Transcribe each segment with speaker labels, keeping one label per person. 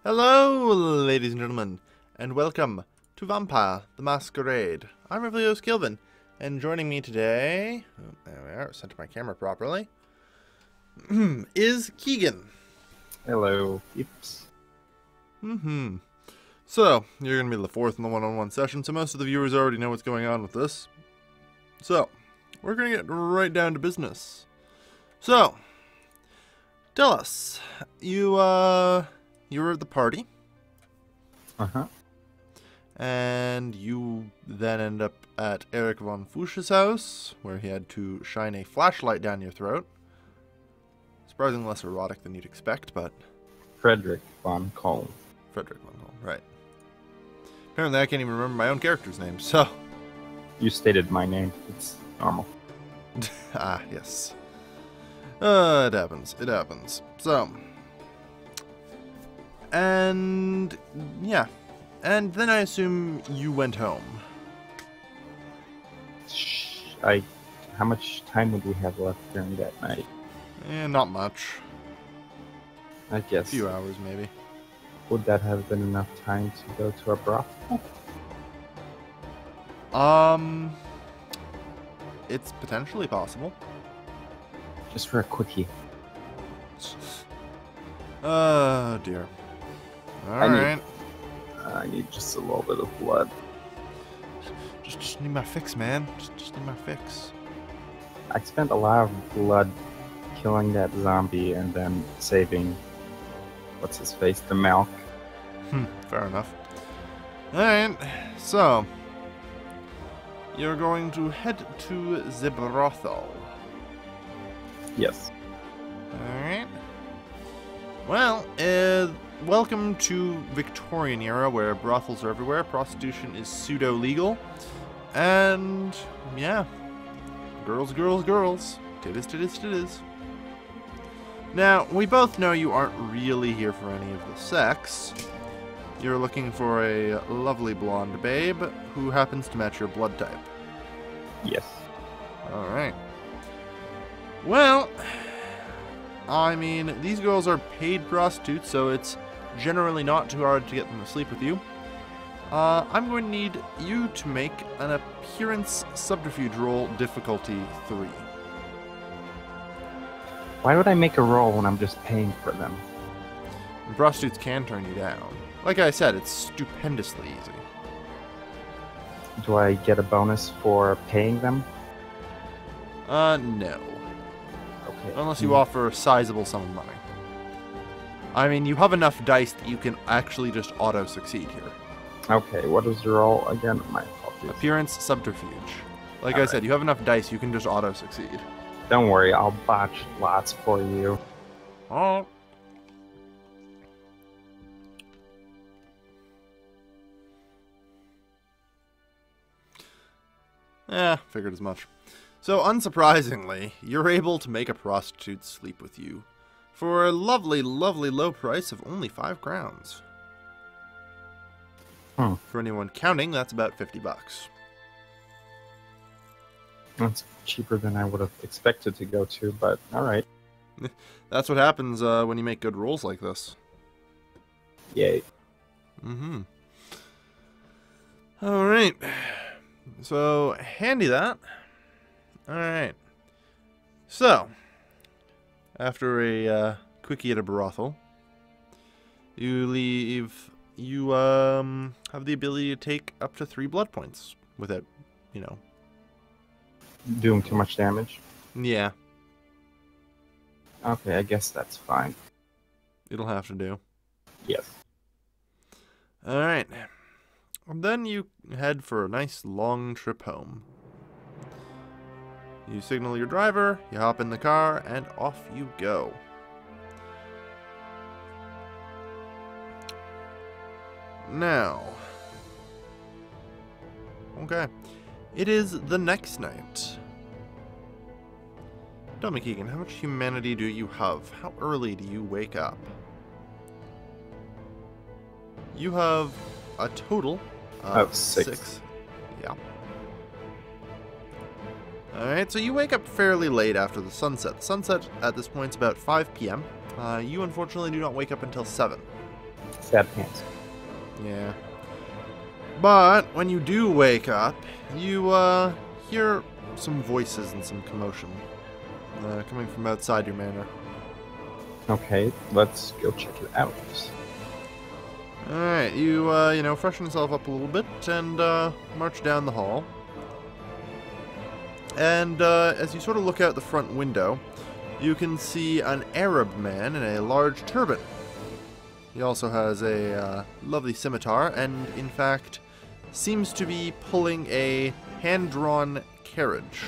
Speaker 1: Hello, ladies and gentlemen, and welcome to Vampire the Masquerade. I'm Rivlios Keegan, and joining me today, there we are, center my camera properly, is Keegan.
Speaker 2: Hello, peeps.
Speaker 1: So, you're going to be the fourth in the one-on-one session, so most of the viewers already know what's going on with this. So, we're going to get right down to business. So, tell us, you were at the party. And you then end up at Eric von Fuchs's house, where he had to shine a flashlight down your throat. Surprisingly less erotic than you'd expect, but...
Speaker 2: Frederick von Kolm.
Speaker 1: Frederick von Kolm, right. Apparently I can't even remember my own character's name, so...
Speaker 2: You stated my name. It's normal.
Speaker 1: Ah, yes. It happens. It happens. So... And... yeah. And then I assume you went home.
Speaker 2: How much time would we have left during that night?
Speaker 1: Not much.
Speaker 2: I guess.
Speaker 1: A few hours, maybe.
Speaker 2: Would that have been enough time to go to a brothel?
Speaker 1: It's potentially possible.
Speaker 2: Just for a quickie.
Speaker 1: Oh, dear. Alright.
Speaker 2: I need just a little bit of blood.
Speaker 1: Just need my fix, man. Just need my fix.
Speaker 2: I spent a lot of blood killing that zombie and then saving... what's his face? The Malk.
Speaker 1: Fair enough. Alright, so... you're going to head to the brothel.
Speaker 2: Yes.
Speaker 1: Alright. Well, welcome to Victorian era, where brothels are everywhere, prostitution is pseudo-legal, and, yeah, girls, girls, girls, titties, titties, titties. Now, we both know you aren't really here for any of the sex. You're looking for a lovely blonde babe who happens to match your blood type.
Speaker 2: Yes.
Speaker 1: Alright. Well, I mean, these girls are paid prostitutes, so it's generally not too hard to get them to sleep with you. I'm going to need you to make an appearance subterfuge roll, difficulty 3.
Speaker 2: Why would I make a roll when I'm just paying for them?
Speaker 1: And prostitutes can turn you down. Like I said, it's stupendously easy.
Speaker 2: Do I get a bonus for paying them?
Speaker 1: No.
Speaker 2: Okay.
Speaker 1: Unless you offer a sizable sum of money. I mean, you have enough dice that you can actually just auto-succeed here.
Speaker 2: Okay, what is the roll again? My apologies.
Speaker 1: Appearance subterfuge. Like I said, you have enough dice, you can just auto-succeed.
Speaker 2: Don't worry, I'll botch lots for you.
Speaker 1: Oh. Figured as much. So, unsurprisingly, you're able to make a prostitute sleep with you for a lovely, lovely low price of only 5 crowns. For anyone counting, that's about $50.
Speaker 2: That's cheaper than I would have expected to go to, but alright.
Speaker 1: That's what happens when you make good rolls like this.
Speaker 2: Yay.
Speaker 1: Alright. So, handy that. Alright. So, after a quickie at a brothel, you leave. You have the ability to take up to 3 blood points without,
Speaker 2: Doing too much damage?
Speaker 1: Yeah.
Speaker 2: Okay, I guess that's fine.
Speaker 1: It'll have to do.
Speaker 2: Yes.
Speaker 1: Alright. And then you head for a nice long trip home. You signal your driver, you hop in the car, and off you go. Now. Okay. It is the next night. Tell me, Keegan, how much humanity do you have? How early do you wake up? You have a total of 6. Yeah. Alright, so you wake up fairly late after the sunset. The sunset at this point is about 5 p.m. You unfortunately do not wake up until 7.
Speaker 2: Sad pants.
Speaker 1: Yeah. But when you do wake up, you hear some voices and some commotion coming from outside your manor.
Speaker 2: Okay, let's go check it out.
Speaker 1: Alright, you freshen yourself up a little bit and march down the hall. And as you sort of look out the front window, you can see an Arab man in a large turban. He also has a lovely scimitar and, in fact, seems to be pulling a hand-drawn carriage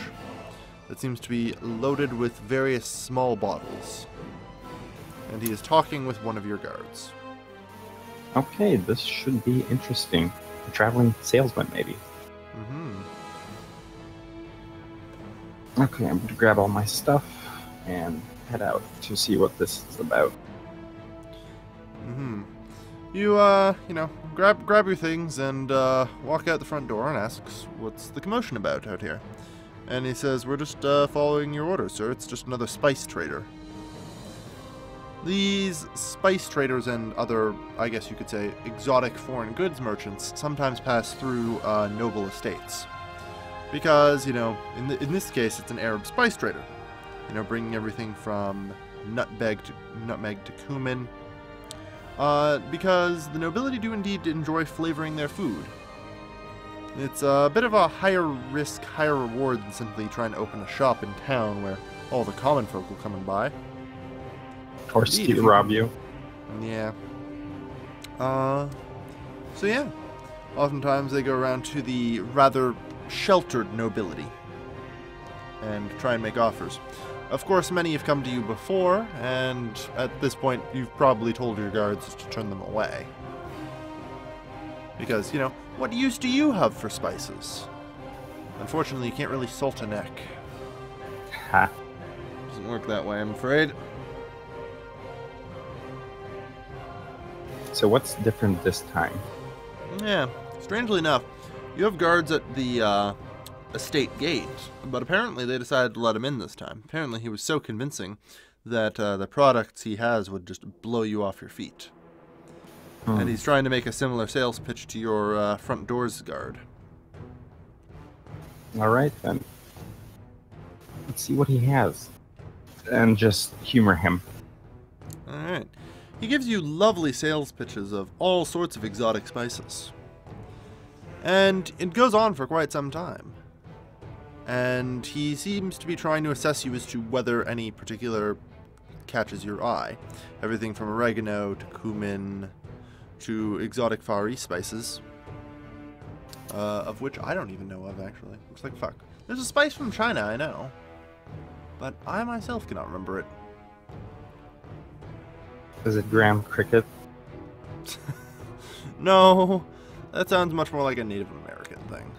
Speaker 1: that seems to be loaded with various small bottles. And he is talking with one of your guards.
Speaker 2: Okay, this should be interesting. A traveling salesman, maybe.
Speaker 1: Mm-hmm.
Speaker 2: Okay, I'm going to grab all my stuff and head out to see what this is about.
Speaker 1: Mm-hmm. You, grab your things and walk out the front door and asks, what's the commotion about out here? And he says, we're just following your orders, sir. It's just another spice trader. These spice traders and other, I guess you could say, exotic foreign goods merchants sometimes pass through noble estates. Because, in this case, it's an Arab spice trader. Bringing everything from nutmeg to cumin. Because the nobility do indeed enjoy flavoring their food. It's a bit of a higher risk, higher reward than simply trying to open a shop in town where all the common folk will come and buy.
Speaker 2: Or steal rob you.
Speaker 1: Yeah. So yeah. Oftentimes they go around to the rather sheltered nobility and try and make offers. Of course, many have come to you before, and at this point, you've probably told your guards to turn them away. Because, what use do you have for spices? Unfortunately, you can't really salt a neck.
Speaker 2: Ha.
Speaker 1: Doesn't work that way, I'm afraid.
Speaker 2: So what's different this time?
Speaker 1: Yeah, strangely enough, you have guards at the estate gate, but apparently they decided to let him in this time. Apparently he was so convincing that the products he has would just blow you off your feet. And he's trying to make a similar sales pitch to your front doors guard.
Speaker 2: Alright then. Let's see what he has. And just humor him.
Speaker 1: Alright. He gives you lovely sales pitches of all sorts of exotic spices. And it goes on for quite some time. And he seems to be trying to assess you as to whether any particular catches your eye. Everything from oregano to cumin to exotic Far East spices. Of which I don't even know of, actually. Looks like fuck. There's a spice from China, I know. But I myself cannot remember it.
Speaker 2: Is it Graham Cricket?
Speaker 1: No, that sounds much more like a Native American thing.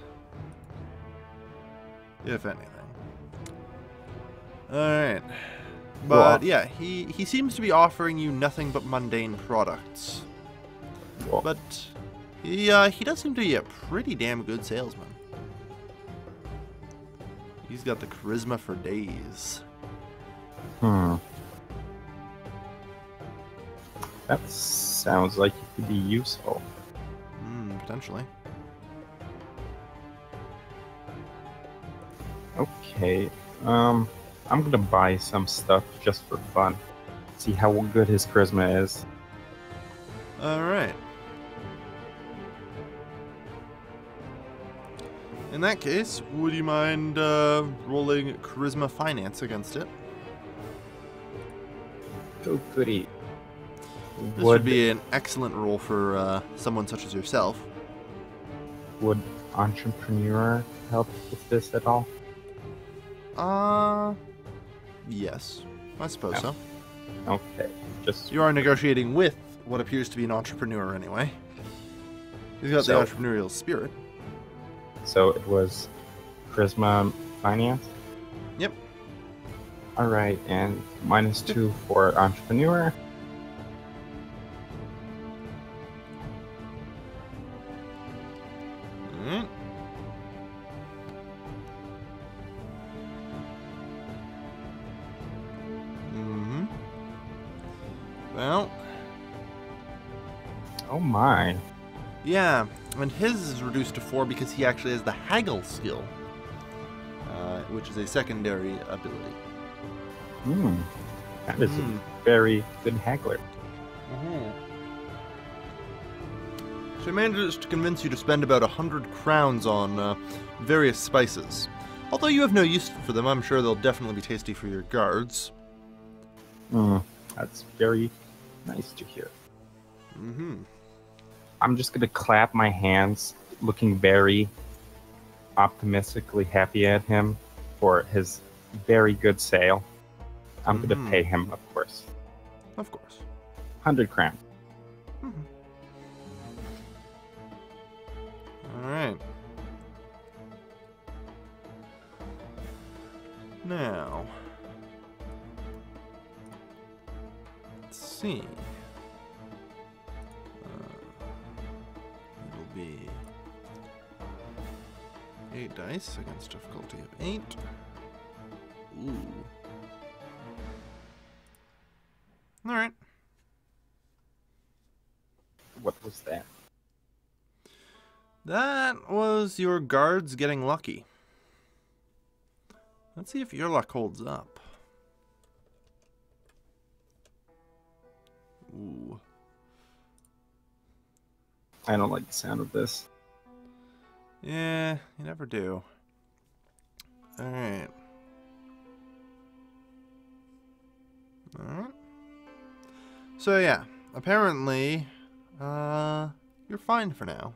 Speaker 1: If anything. Alright. But yeah, he seems to be offering you nothing but mundane products.
Speaker 2: Well,
Speaker 1: But he does seem to be a pretty damn good salesman. He's got the charisma for days.
Speaker 2: That sounds like it could be useful.
Speaker 1: Potentially.
Speaker 2: Okay, I'm gonna buy some stuff just for fun. See how good his charisma is.
Speaker 1: Alright. In that case, would you mind rolling Charisma Finance against it?
Speaker 2: Oh, goody.
Speaker 1: This would be an excellent roll for someone such as yourself.
Speaker 2: Would Entrepreneur help with this at all?
Speaker 1: Yes. I suppose so.
Speaker 2: Okay, just...
Speaker 1: You are negotiating with what appears to be an entrepreneur anyway. He's got the entrepreneurial spirit.
Speaker 2: So it was Charisma Finance?
Speaker 1: Yep.
Speaker 2: Alright, and -2 for Entrepreneur.
Speaker 1: Mm. Mm-hmm. Well,
Speaker 2: Oh my.
Speaker 1: Yeah, and his is reduced to 4 because he actually has the haggle skill, which is a secondary ability.
Speaker 2: Hmm. That is a very good haggler.
Speaker 1: So he manages to convince you to spend about 100 crowns on various spices. Although you have no use for them, I'm sure they'll definitely be tasty for your guards.
Speaker 2: That's very nice to hear.
Speaker 1: Mm-hmm.
Speaker 2: I'm just going to clap my hands, looking very optimistically happy at him for his very good sale. I'm going to pay him, of course.
Speaker 1: Of course.
Speaker 2: 100 crowns.
Speaker 1: Alright. Now, let's see. It'll be 8 dice against difficulty of 8. Ooh. Alright.
Speaker 2: What was that?
Speaker 1: That was your guards getting lucky. Let's see if your luck holds up. Ooh.
Speaker 2: I don't like the sound of this.
Speaker 1: Yeah, you never do. Alright. Alright. So yeah, apparently, you're fine for now.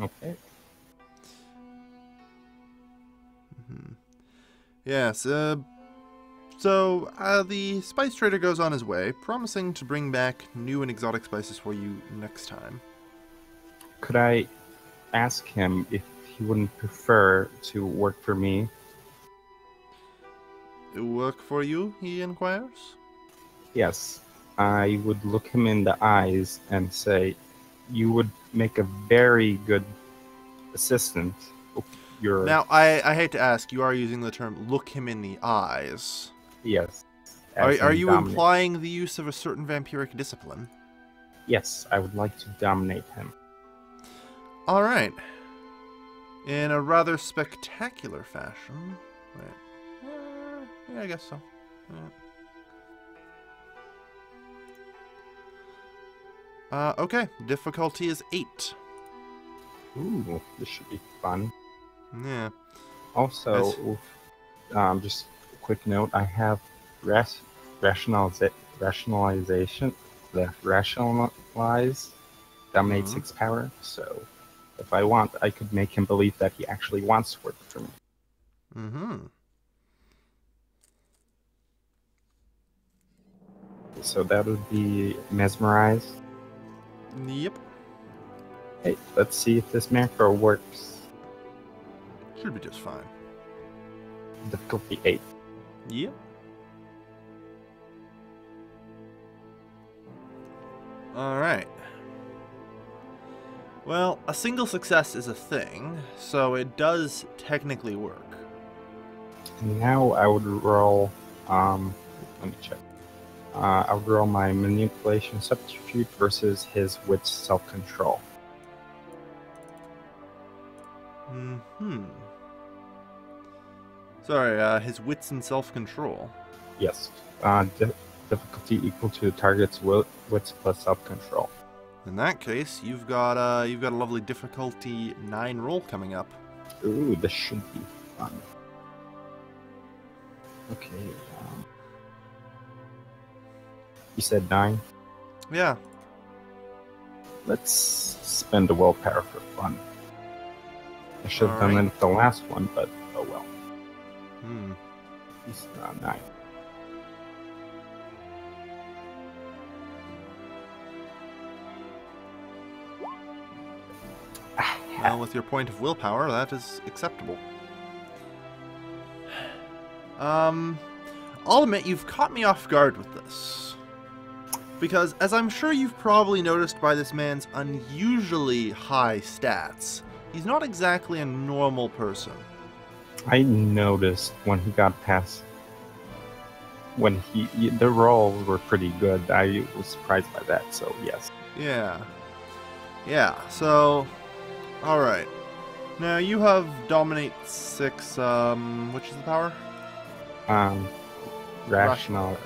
Speaker 2: Okay.
Speaker 1: Yes, so the spice trader goes on his way, promising to bring back new and exotic spices for you next time.
Speaker 2: Could I ask him if he wouldn't prefer to work for me?
Speaker 1: Work for you, he inquires?
Speaker 2: Yes. I would look him in the eyes and say, you would make a very good assistant.
Speaker 1: Now, I hate to ask, you are using the term look him in the eyes.
Speaker 2: Yes.
Speaker 1: Are you implying the use of a certain vampiric discipline?
Speaker 2: Yes, I would like to dominate him.
Speaker 1: Alright. In a rather spectacular fashion. Wait. Yeah, I guess so. Yeah. Okay, difficulty is 8.
Speaker 2: Ooh, this should be fun.
Speaker 1: Yeah.
Speaker 2: Also, just a quick note, I have rationalization, rationalize, dominate 6 power, so if I want, I could make him believe that he actually wants to work for me. So that would be mesmerize.
Speaker 1: Yep.
Speaker 2: Hey, let's see if this macro works.
Speaker 1: Should be just fine.
Speaker 2: Difficulty 8.
Speaker 1: Yep. Alright. Well, a single success is a thing, so it does technically work.
Speaker 2: And now I would roll, let me check. I would roll my manipulation substitute versus his wit's self-control.
Speaker 1: Sorry, his wits and self-control.
Speaker 2: Yes. Difficulty equal to the target's wits plus self-control.
Speaker 1: In that case, you've got a lovely difficulty 9 roll coming up.
Speaker 2: Ooh, this should be fun. Okay. You said 9?
Speaker 1: Yeah.
Speaker 2: Let's spend a willpower for fun. I should have done that at the last one, but oh well. He's 9.
Speaker 1: Well, with your point of willpower, that is acceptable. I'll admit you've caught me off guard with this. Because, as I'm sure you've probably noticed by this man's unusually high stats, he's not exactly a normal person.
Speaker 2: I noticed when he got past when the rolls were pretty good. I was surprised by that, so yes.
Speaker 1: Yeah. Yeah, so... Alright. Now, you have Dominate 6, which is the power?
Speaker 2: Rational.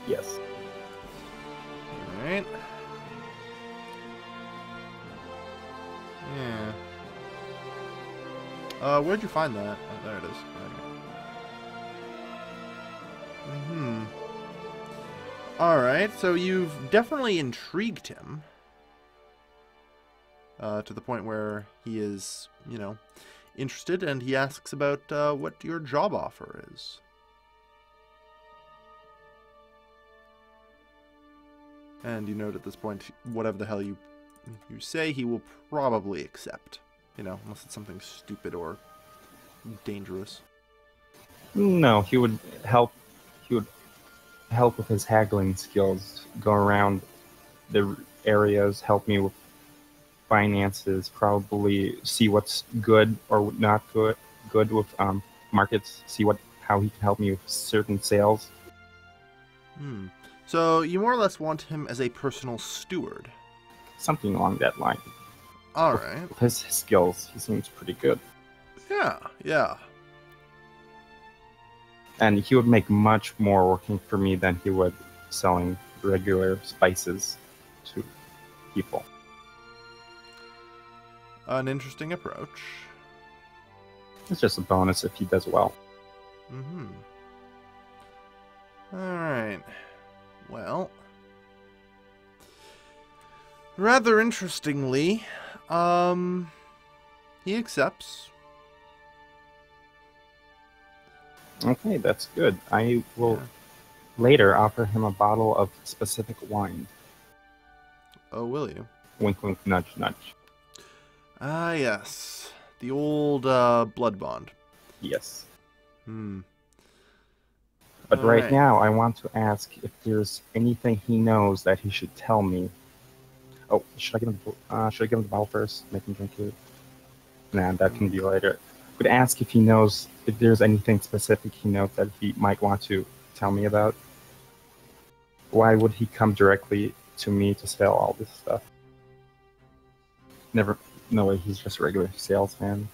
Speaker 2: Yes.
Speaker 1: Alright. Yeah. Where'd you find that? Oh, there it is. Alright, so you've definitely intrigued him. To the point where he is, you know, interested, and he asks about what your job offer is. And you note at this point, whatever the hell you say, he will probably accept. You know, unless it's something stupid or dangerous.
Speaker 2: No, he would help. He would help with his haggling skills. Go around the areas, help me with finances. Probably see what's good or not good with markets. See how he can help me with certain sales.
Speaker 1: So you more or less want him as a personal steward.
Speaker 2: Something along that line.
Speaker 1: All right.
Speaker 2: With his skills, he seems pretty good.
Speaker 1: Yeah, yeah.
Speaker 2: And he would make much more working for me than he would selling regular spices to people.
Speaker 1: An interesting approach.
Speaker 2: It's just a bonus if he does well.
Speaker 1: Alright. Well. Rather interestingly, he accepts.
Speaker 2: Okay, that's good. I will later offer him a bottle of specific wine.
Speaker 1: Oh, will you?
Speaker 2: Wink, wink, nudge, nudge.
Speaker 1: Ah, yes. The old blood bond.
Speaker 2: Yes.
Speaker 1: But
Speaker 2: right now, I want to ask if there's anything he knows that he should tell me. Oh, should I give him the bottle first? Make him drink it? Nah, that can be later. Would ask if he knows if there's anything specific he knows that he might want to tell me about. Why would he come directly to me to sell all this stuff? No way, he's just a regular salesman.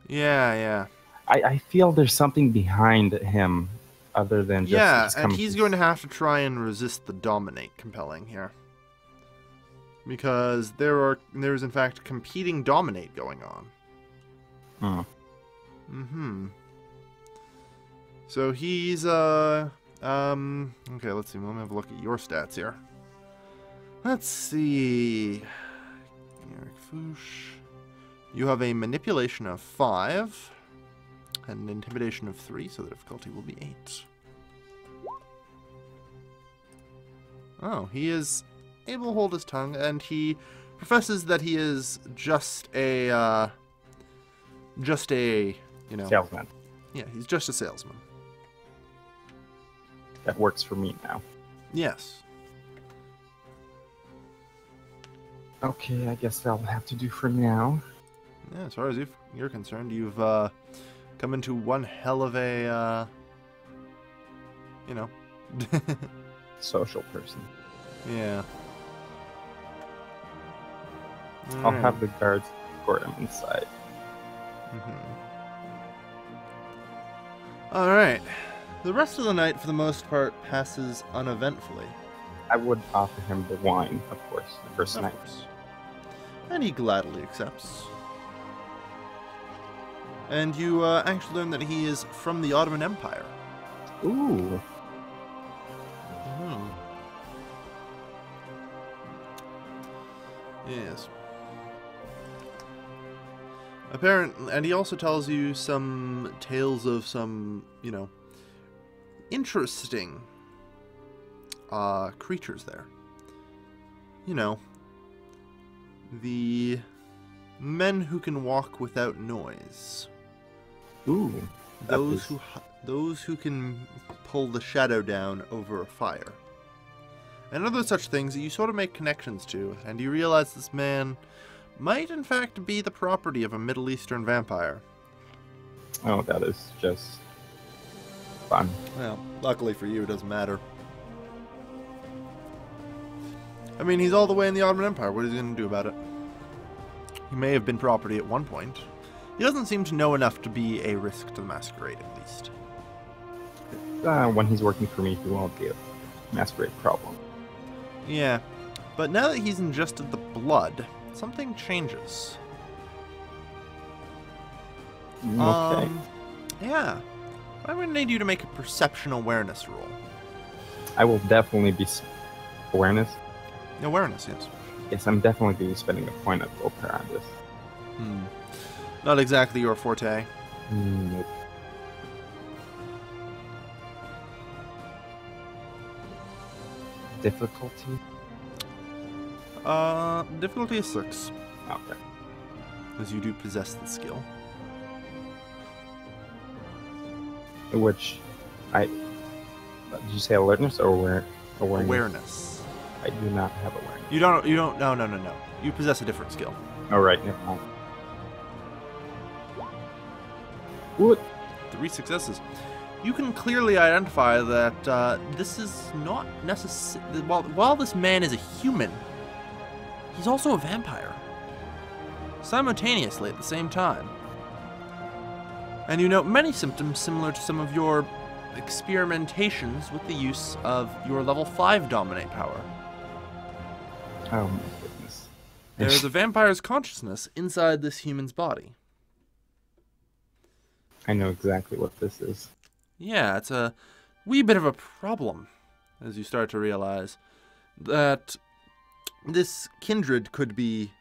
Speaker 1: Yeah.
Speaker 2: I feel there's something behind him other than just...
Speaker 1: Yeah, and he's going to have to try and resist the dominate compelling here. Because there's in fact competing dominate going on. So he's okay, let's see, let me have a look at your stats here. Let's see. Eric Fouche. You have a manipulation of 5 and an intimidation of 3, so the difficulty will be 8. Oh, he is able to hold his tongue, and he professes that he is just a, you know...
Speaker 2: salesman.
Speaker 1: Yeah, he's just a salesman.
Speaker 2: That works for me now.
Speaker 1: Yes.
Speaker 2: Okay, I guess that'll have to do for now.
Speaker 1: Yeah, as far as you're concerned, you've come into one hell of a, you know...
Speaker 2: social person.
Speaker 1: Yeah.
Speaker 2: I'll have the guards escort him inside.
Speaker 1: Alright. The rest of the night, for the most part, passes uneventfully.
Speaker 2: I would offer him the wine, of course, the first night.
Speaker 1: And he gladly accepts. And you actually learn that he is from the Ottoman Empire.
Speaker 2: Ooh.
Speaker 1: Yes. Apparently, and he also tells you some tales of some, you know, interesting creatures there. You know, the men who can walk without noise.
Speaker 2: Ooh.
Speaker 1: Those who can pull the shadow down over a fire. And other such things that you sort of make connections to, and you realize this man might in fact be the property of a Middle Eastern vampire.
Speaker 2: Oh, that is just fun.
Speaker 1: Well, luckily for you, it doesn't matter. I mean, he's all the way in the Ottoman Empire. What is he going to do about it? He may have been property at one point. He doesn't seem to know enough to be a risk to the Masquerade, at least.
Speaker 2: When he's working for me, he won't be a Masquerade problem.
Speaker 1: Yeah, but now that he's ingested the blood, something changes.
Speaker 2: Okay.
Speaker 1: Yeah. I'm going to need you to make a perception awareness roll.
Speaker 2: I will definitely be awareness.
Speaker 1: Awareness, yes.
Speaker 2: Yes, I'm definitely going to be spending a point of willpower on this.
Speaker 1: Not exactly your forte.
Speaker 2: Nope. Difficulty?
Speaker 1: Difficulty is 6.
Speaker 2: Okay.
Speaker 1: As you do possess the skill.
Speaker 2: Which, did you say alertness or awareness?
Speaker 1: Awareness.
Speaker 2: I do not have awareness.
Speaker 1: You don't, no. You possess a different skill.
Speaker 2: Oh, right, never mind. What?
Speaker 1: 3 successes. You can clearly identify that this is not necessary. While this man is a human, he's also a vampire. Simultaneously at the same time. And you note many symptoms similar to some of your experimentations with the use of your level 5 dominate power.
Speaker 2: Oh my goodness.
Speaker 1: There is a vampire's consciousness inside this human's body.
Speaker 2: I know exactly what this is.
Speaker 1: Yeah, it's a wee bit of a problem, as you start to realize that this kindred could be,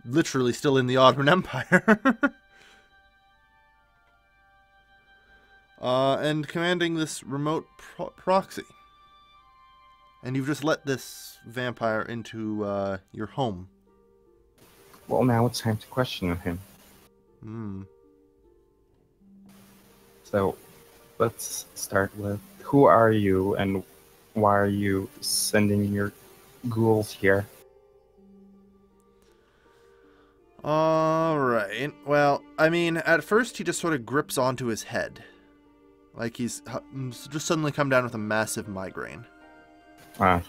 Speaker 1: literally still in the Ottoman Empire. And commanding this remote proxy. And you've just let this vampire into your home.
Speaker 2: Well, now it's time to question him. So, let's start with, who are you and why are you sending your ghouls here?
Speaker 1: Alright. Well, I mean, at first he just sort of grips onto his head. Like he's just suddenly come down with a massive migraine.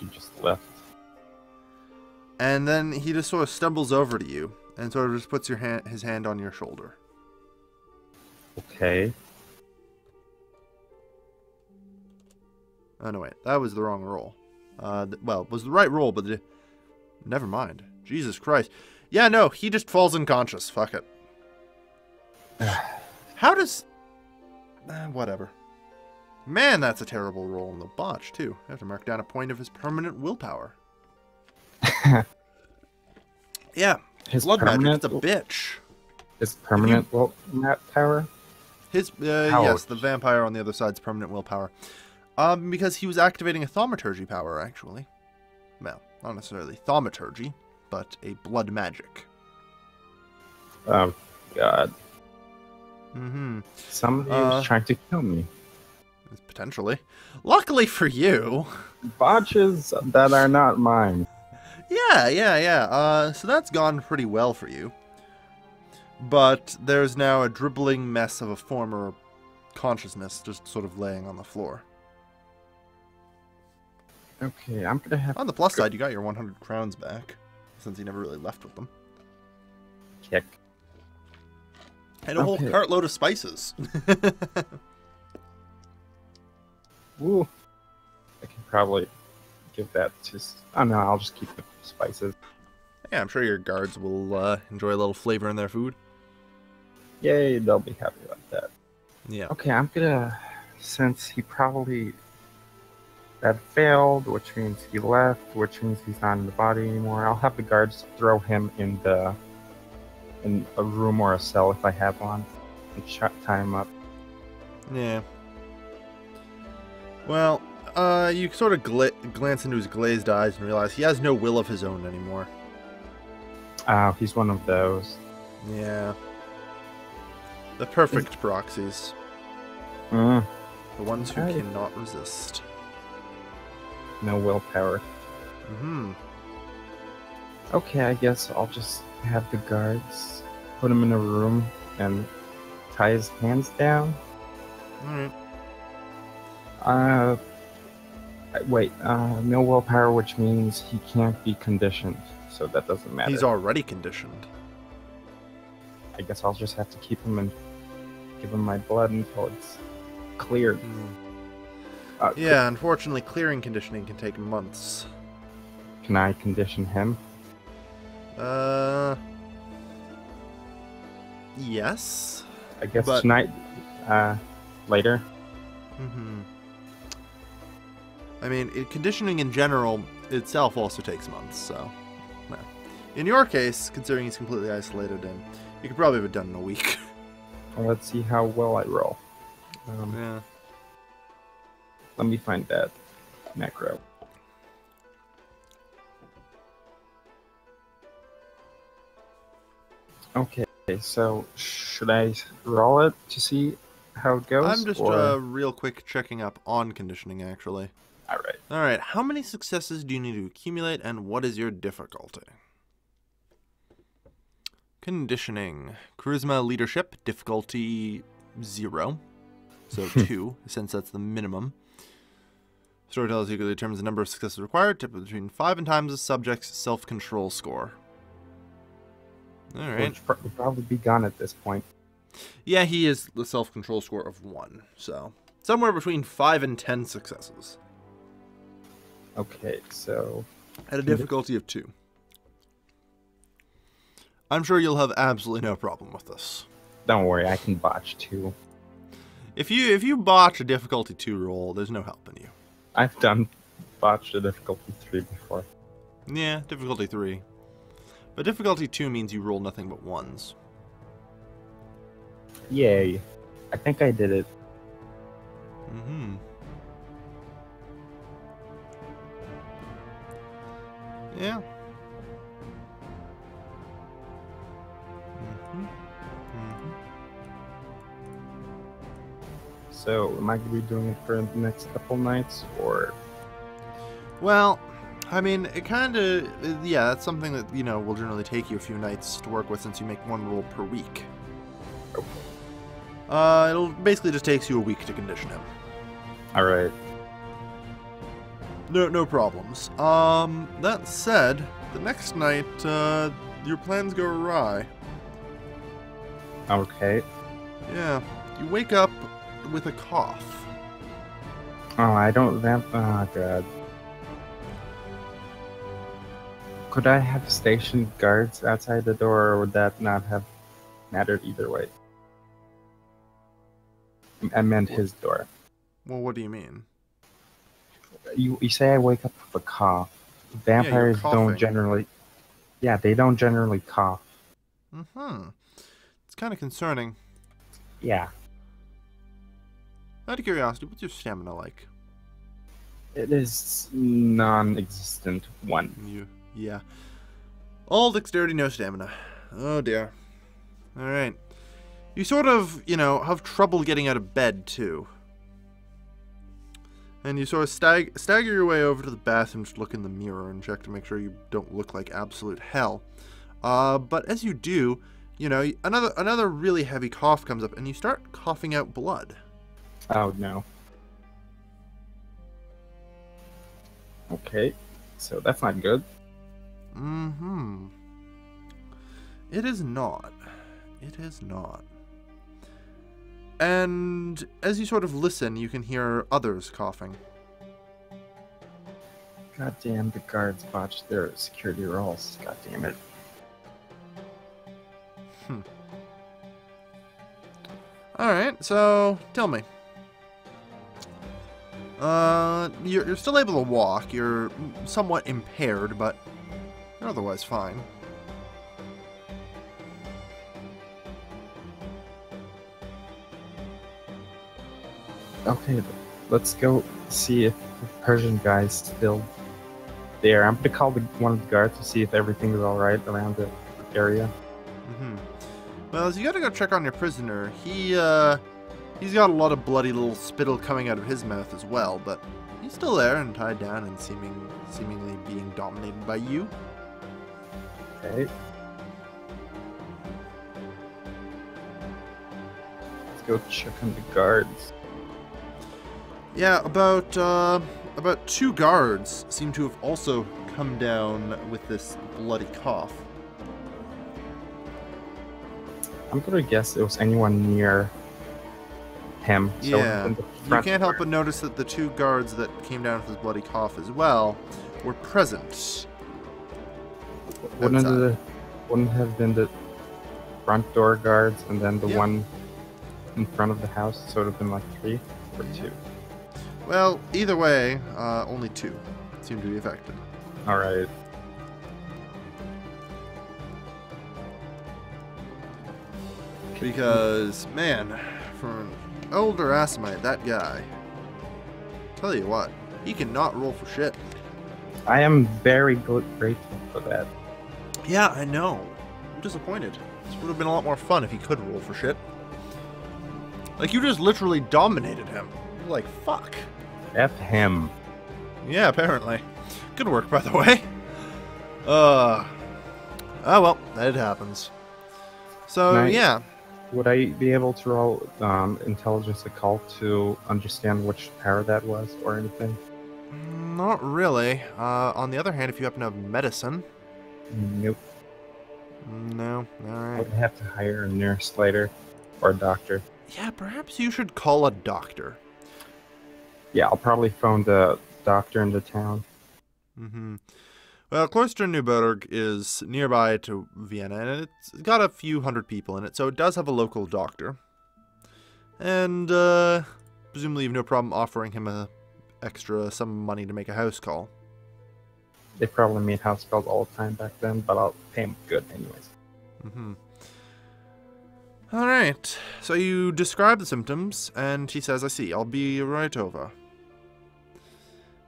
Speaker 2: He just left.
Speaker 1: And then he just sort of stumbles over to you and sort of just puts his hand on your shoulder.
Speaker 2: Okay.
Speaker 1: Oh, no, wait. That was the wrong roll. Well, it was the right roll, but never mind. Jesus Christ. Yeah, no, he just falls unconscious. Fuck it. How does... whatever. Man, that's a terrible roll in the botch, too. I have to mark down a point of his permanent willpower. Yeah.
Speaker 2: His
Speaker 1: blood
Speaker 2: permanent
Speaker 1: magic's a bitch.
Speaker 2: His permanent willpower?
Speaker 1: His, yes, the vampire on the other side's permanent willpower. Because he was activating a thaumaturgy power, actually. Well, not necessarily thaumaturgy, but a blood magic.
Speaker 2: Oh, God.
Speaker 1: Mm-hmm.
Speaker 2: Somebody was trying to kill me.
Speaker 1: Potentially. Luckily for you.
Speaker 2: Botches that are not mine.
Speaker 1: Yeah. So that's gone pretty well for you. But there's now a dribbling mess of a former consciousness just sort of laying on the floor.
Speaker 2: Okay, I'm gonna have...
Speaker 1: On the plus side, you got your 100 crowns back, since you never really left with them.
Speaker 2: Kick.
Speaker 1: And a whole cartload of spices.
Speaker 2: Ooh. I can probably give that to... Oh no, I'll just keep the spices.
Speaker 1: Yeah, I'm sure your guards will enjoy a little flavor in their food.
Speaker 2: Yay, they'll be happy about that.
Speaker 1: Yeah.
Speaker 2: Okay, I'm gonna... Since he probably... That failed, which means he left, which means he's not in the body anymore. I'll have the guards throw him in a room or a cell if I have one, and tie him up.
Speaker 1: Yeah. Well, you sort of glance into his glazed eyes and realize he has no will of his own anymore.
Speaker 2: Oh, he's one of those.
Speaker 1: Yeah. The perfect proxies.
Speaker 2: Mm.
Speaker 1: The ones who cannot resist.
Speaker 2: No willpower.
Speaker 1: Mm-hmm.
Speaker 2: Okay, I guess I'll just have the guards put him in a room and tie his hands down.
Speaker 1: Alright.
Speaker 2: Wait, no willpower, which means he can't be conditioned, so that doesn't matter.
Speaker 1: He's already conditioned.
Speaker 2: I guess I'll just have to keep him and give him my blood until it's cleared.
Speaker 1: Yeah, unfortunately, clearing conditioning can take months.
Speaker 2: Can I condition him?
Speaker 1: Yes.
Speaker 2: I guess tonight, later.
Speaker 1: I mean, conditioning in general itself also takes months, so... Well, in your case, considering he's completely isolated, and you could probably have it done in a week.
Speaker 2: Well, let's see how well I roll.
Speaker 1: Yeah.
Speaker 2: Let me find that macro. Okay, so should I roll it to see how it goes?
Speaker 1: I'm just real quick checking up on conditioning, actually.
Speaker 2: Alright.
Speaker 1: Alright, how many successes do you need to accumulate, and what is your difficulty? Conditioning. Charisma, leadership, difficulty 0. So 2, since that's the minimum. Storyteller equally determines the number of successes required, typically between 5 and times the subject's self-control score. Alright.
Speaker 2: Which would probably be gone at this point.
Speaker 1: Yeah, he is the self-control score of 1, so somewhere between 5 and 10 successes.
Speaker 2: Okay, so...
Speaker 1: At a difficulty of 2. I'm sure you'll have absolutely no problem with this.
Speaker 2: Don't worry, I can botch 2.
Speaker 1: If you botch a difficulty 2 roll, there's no helping you.
Speaker 2: I've done botched a difficulty 3 before.
Speaker 1: Yeah, difficulty 3. But difficulty 2 means you roll nothing but 1s.
Speaker 2: Yay. I think I did it.
Speaker 1: Yeah.
Speaker 2: So, am I going to be doing it for the next couple nights, or...?
Speaker 1: Well, I mean, it kind of... Yeah, that's something that, you know, will generally take you a few nights to work with since you make 1 roll per week.
Speaker 2: Okay.
Speaker 1: It'll basically just takes you a week to condition him.
Speaker 2: Alright.
Speaker 1: No problems. That said, the next night, your plans go awry.
Speaker 2: Okay.
Speaker 1: Yeah. You wake up with a cough.
Speaker 2: Oh, I don't... Oh, God. Could I have stationed guards outside the door, or would that not have mattered either way? I meant his door.
Speaker 1: Well, what do you mean?
Speaker 2: You say I wake up with a cough. Vampires don't generally... Yeah, they don't generally cough.
Speaker 1: It's kind of concerning.
Speaker 2: Yeah.
Speaker 1: Out of curiosity, what's your stamina like?
Speaker 2: It is non-existent 1.
Speaker 1: Yeah. All dexterity, no stamina. Oh dear. Alright. You sort of, you know, have trouble getting out of bed, too. And you sort of stagger your way over to the bathroom to look in the mirror and check to make sure you don't look like absolute hell. But as you do, you know, another really heavy cough comes up, and you start coughing out blood.
Speaker 2: Oh, no. Okay. So that's not good.
Speaker 1: It is not. It is not. And as you sort of listen, you can hear others coughing.
Speaker 2: God damn, the guards botched their security rolls. God damn it.
Speaker 1: Alright, so tell me. You're still able to walk. You're somewhat impaired, but you're otherwise fine.
Speaker 2: Okay, let's go see if the Persian guy's still there. I'm gonna call one of the guards to see if everything is alright around the area.
Speaker 1: Well, so you gotta go check on your prisoner. He's got a lot of bloody little spittle coming out of his mouth as well, but he's still there and tied down and seemingly being dominated by you.
Speaker 2: Okay. Let's go check on the guards.
Speaker 1: Yeah, about 2 guards seem to have also come down with this bloody cough.
Speaker 2: I'm gonna guess it was anyone near him. So it would have
Speaker 1: Yeah,
Speaker 2: been the
Speaker 1: you
Speaker 2: front
Speaker 1: can't help
Speaker 2: door.
Speaker 1: but notice that the 2 guards that came down with his bloody cough as well were present
Speaker 2: Wouldn't
Speaker 1: outside.
Speaker 2: it wouldn't have been the front door guards and then the
Speaker 1: Yep.
Speaker 2: one in front of the house? So it would have been like 3 or 2.
Speaker 1: Well, either way, only 2 seem to be affected.
Speaker 2: All right.
Speaker 1: Because, man, for an older Asimite, that guy, tell you what, he cannot roll for shit.
Speaker 2: I am very grateful for that.
Speaker 1: Yeah, I know. I'm disappointed. This would have been a lot more fun if he could roll for shit. Like, you just literally dominated him. You're like, fuck.
Speaker 2: F him.
Speaker 1: Yeah, apparently. Good work, by the way. Oh well, that happens. So,
Speaker 2: Nice.
Speaker 1: yeah.
Speaker 2: Would I be able to roll intelligence occult to understand which power that was or anything?
Speaker 1: Not really. On the other hand, if you happen to have medicine.
Speaker 2: Nope.
Speaker 1: No,
Speaker 2: I
Speaker 1: alright.
Speaker 2: would have to hire a nurse later or a doctor.
Speaker 1: Yeah, perhaps you should call a doctor.
Speaker 2: Yeah, I'll probably phone the doctor in the town.
Speaker 1: Mm-hmm. Well, Cloister Neuburg is nearby to Vienna, and it's got a few hundred people in it, so it does have a local doctor. And, presumably you have no problem offering him a extra sum of money to make a house call.
Speaker 2: They probably made house calls all the time back then, but I'll pay him good anyways.
Speaker 1: Mm-hmm. Alright, so you describe the symptoms, and he says, I see, I'll be right over.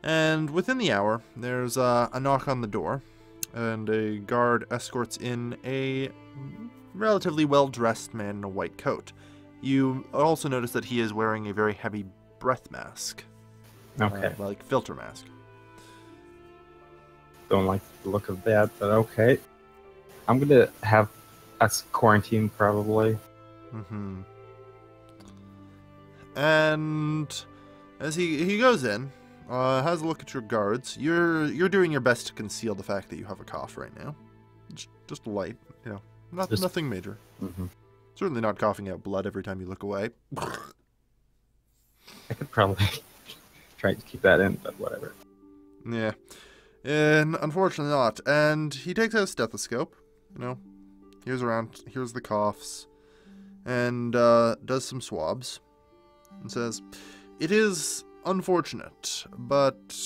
Speaker 1: And within the hour, there's a knock on the door, and a guard escorts in a relatively well-dressed man in a white coat. You also notice that he is wearing a very heavy breath mask.
Speaker 2: Okay.
Speaker 1: Like filter mask.
Speaker 2: Don't like the look of that, but okay. I'm gonna have us quarantined probably.
Speaker 1: Mm-hmm. And as he goes in, has a look at your guards. You're doing your best to conceal the fact that you have a cough right now. Just light, you know, nothing major.
Speaker 2: Mm-hmm.
Speaker 1: Certainly not coughing out blood every time you look away.
Speaker 2: I could probably try to keep that in, but whatever.
Speaker 1: Yeah. And unfortunately not. And he takes out a stethoscope, you know, here's the coughs, and does some swabs, and says, it is unfortunate, but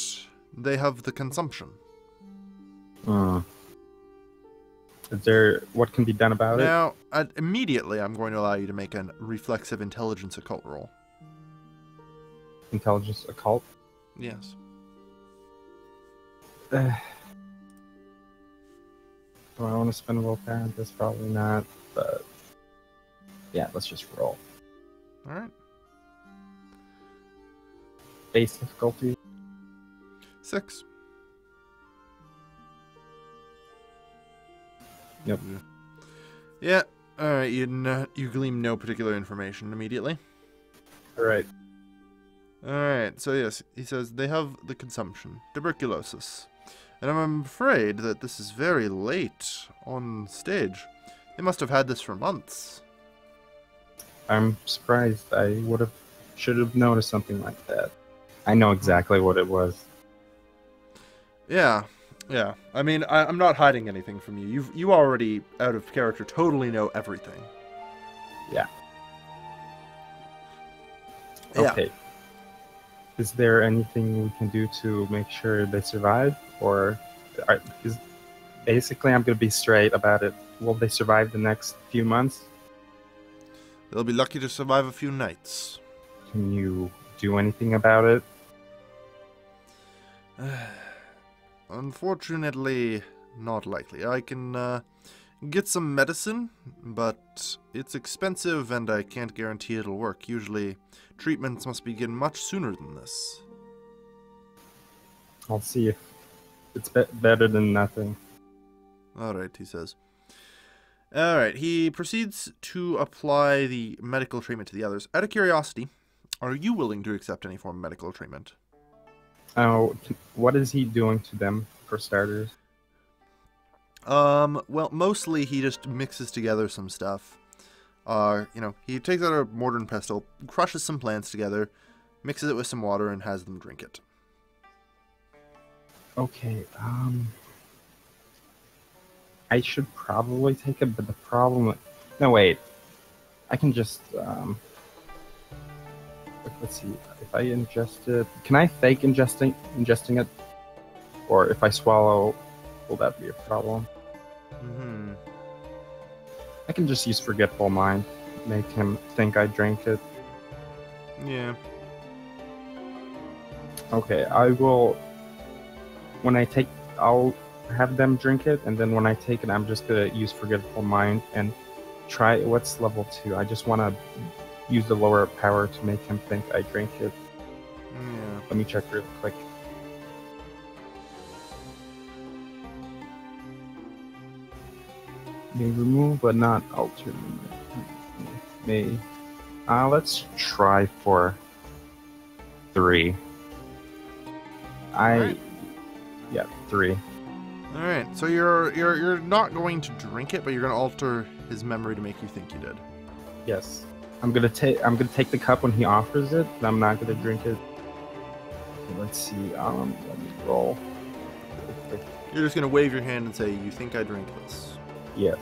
Speaker 1: they have the consumption.
Speaker 2: Is there what can be done about it?
Speaker 1: Now, immediately I'm going to allow you to make a reflexive intelligence occult roll.
Speaker 2: Intelligence occult?
Speaker 1: Yes.
Speaker 2: Do I want to spend willpower on this? Probably not, but yeah, let's just roll.
Speaker 1: Alright.
Speaker 2: Base difficulty?
Speaker 1: 6.
Speaker 2: Yep.
Speaker 1: Yeah. Alright, you glean no particular information immediately.
Speaker 2: Alright.
Speaker 1: Alright, so yes, he says they have the consumption, tuberculosis. And I'm afraid that this is very late on stage. They must have had this for months.
Speaker 2: I'm surprised. I should have noticed something like that. I know exactly what it was.
Speaker 1: Yeah. I mean, I'm not hiding anything from you. You already, out of character, totally know everything.
Speaker 2: Yeah.
Speaker 1: Yeah.
Speaker 2: Okay. Is there anything we can do to make sure they survive? Or is basically I'm going to be straight about it. Will they survive the next few months?
Speaker 1: They'll be lucky to survive a few nights.
Speaker 2: Can you do anything about it?
Speaker 1: Unfortunately, not likely. I can get some medicine, but it's expensive and I can't guarantee it'll work. Usually, treatments must begin much sooner than this.
Speaker 2: I'll see if it's better than nothing.
Speaker 1: Alright, he says. Alright, he proceeds to apply the medical treatment to the others. Out of curiosity, Are you willing to accept any form of medical treatment?
Speaker 2: Oh, what is he doing to them, for starters?
Speaker 1: Well, mostly he just mixes together some stuff. He takes out a mortar and pestle, crushes some plants together, mixes it with some water, and has them drink it.
Speaker 2: Okay, I should probably take it, but the problem... No, wait. I can just, let's see. If I ingest it... Can I fake ingesting it? Or if I swallow, will that be a problem? I can just use Forgetful Mind. Make him think I drank it.
Speaker 1: Yeah.
Speaker 2: Okay, I will... When I take... I'll have them drink it, and then when I take it, I'm just gonna use Forgetful Mind and try... What's level 2? I just want to use the lower power to make him think I drank it.
Speaker 1: Yeah.
Speaker 2: Let me check real quick. May remove, but not alter. May... let's try for 3.
Speaker 1: Alright.
Speaker 2: Yeah, 3.
Speaker 1: Alright, so you're not going to drink it, but you're gonna alter his memory to make you think you did.
Speaker 2: Yes. I'm gonna take the cup when he offers it, but I'm not gonna drink it. Let's see, let me roll.
Speaker 1: You're just gonna wave your hand and say, "You think I drank this?"
Speaker 2: Yes.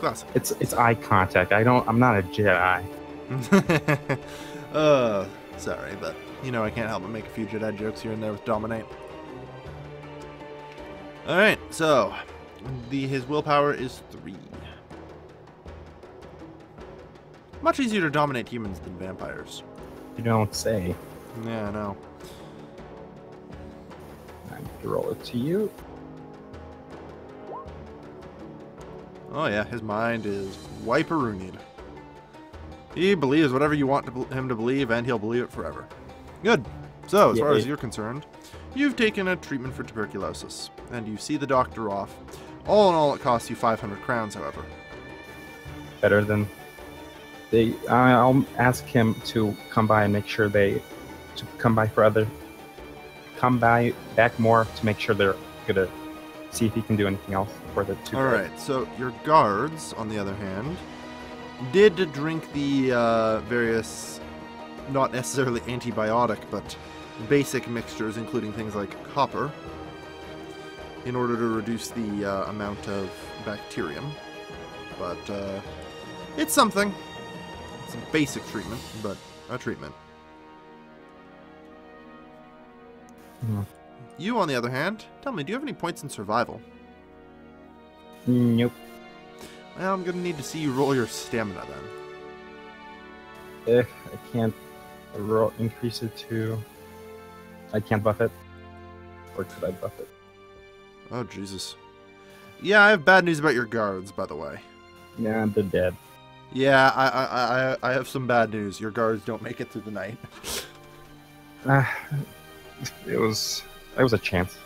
Speaker 1: Classic.
Speaker 2: It's eye contact. I'm not a Jedi.
Speaker 1: Sorry, but I can't help but make a few Jedi jokes here and there with Dominate. Alright, so his willpower is 3. Much easier to dominate humans than vampires.
Speaker 2: You don't say.
Speaker 1: Yeah, I know.
Speaker 2: I need to roll it to you.
Speaker 1: Oh yeah, his mind is wiperoonied. He believes whatever you want him to believe, and he'll believe it forever. Good. So, as far as you're concerned, you've taken a treatment for tuberculosis, and you see the doctor off. All in all, it costs you 500 crowns, however.
Speaker 2: Better than... I'll ask him to come by and make sure come by back more to make sure they're gonna see if he can do anything else for the 2.
Speaker 1: Alright, so your guards, on the other hand, did drink the various, not necessarily antibiotic, but basic mixtures, including things like copper, in order to reduce the amount of bacterium. But it's something. It's a basic treatment, but a treatment. You, on the other hand, tell me, do you have any points in survival?
Speaker 2: Nope.
Speaker 1: Well, I'm gonna need to see you roll your stamina then.
Speaker 2: I can't increase it to... I can't buff it? Or could I buff it?
Speaker 1: Oh, Jesus. Yeah, I have bad news about your guards, by the way.
Speaker 2: Yeah, they're dead.
Speaker 1: Yeah, I have some bad news. Your guards don't make it through the night.
Speaker 2: It was a chance.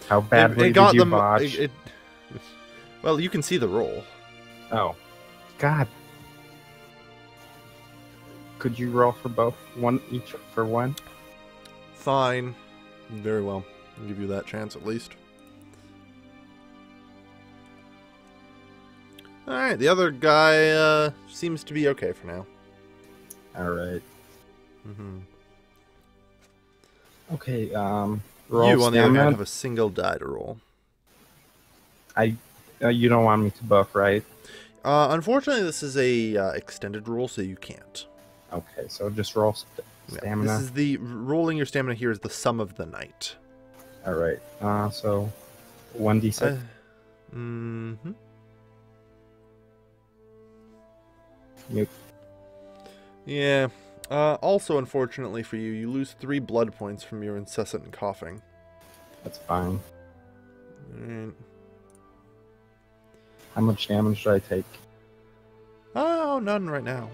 Speaker 2: How badly
Speaker 1: it got
Speaker 2: did you
Speaker 1: them,
Speaker 2: botch?
Speaker 1: Well, you can see the roll.
Speaker 2: Oh. God. Could you roll for both? One each for one?
Speaker 1: Fine. Very well. I'll give you that chance at least. Alright, the other guy seems to be okay for now.
Speaker 2: Alright.
Speaker 1: Mm-hmm.
Speaker 2: Okay, roll
Speaker 1: you, on the other
Speaker 2: stamina.
Speaker 1: hand, have a single die to roll.
Speaker 2: You don't want me to buff, right?
Speaker 1: Unfortunately, this is a extended roll, so you can't.
Speaker 2: Okay, so just roll stamina.
Speaker 1: Yeah, this is rolling your stamina here is the sum of the night.
Speaker 2: Alright, so 1d6.
Speaker 1: Mm-hmm.
Speaker 2: Yep.
Speaker 1: Yeah. Also, unfortunately for you, you lose 3 blood points from your incessant coughing.
Speaker 2: That's fine.
Speaker 1: Right.
Speaker 2: How much damage do I take?
Speaker 1: Oh, none right now.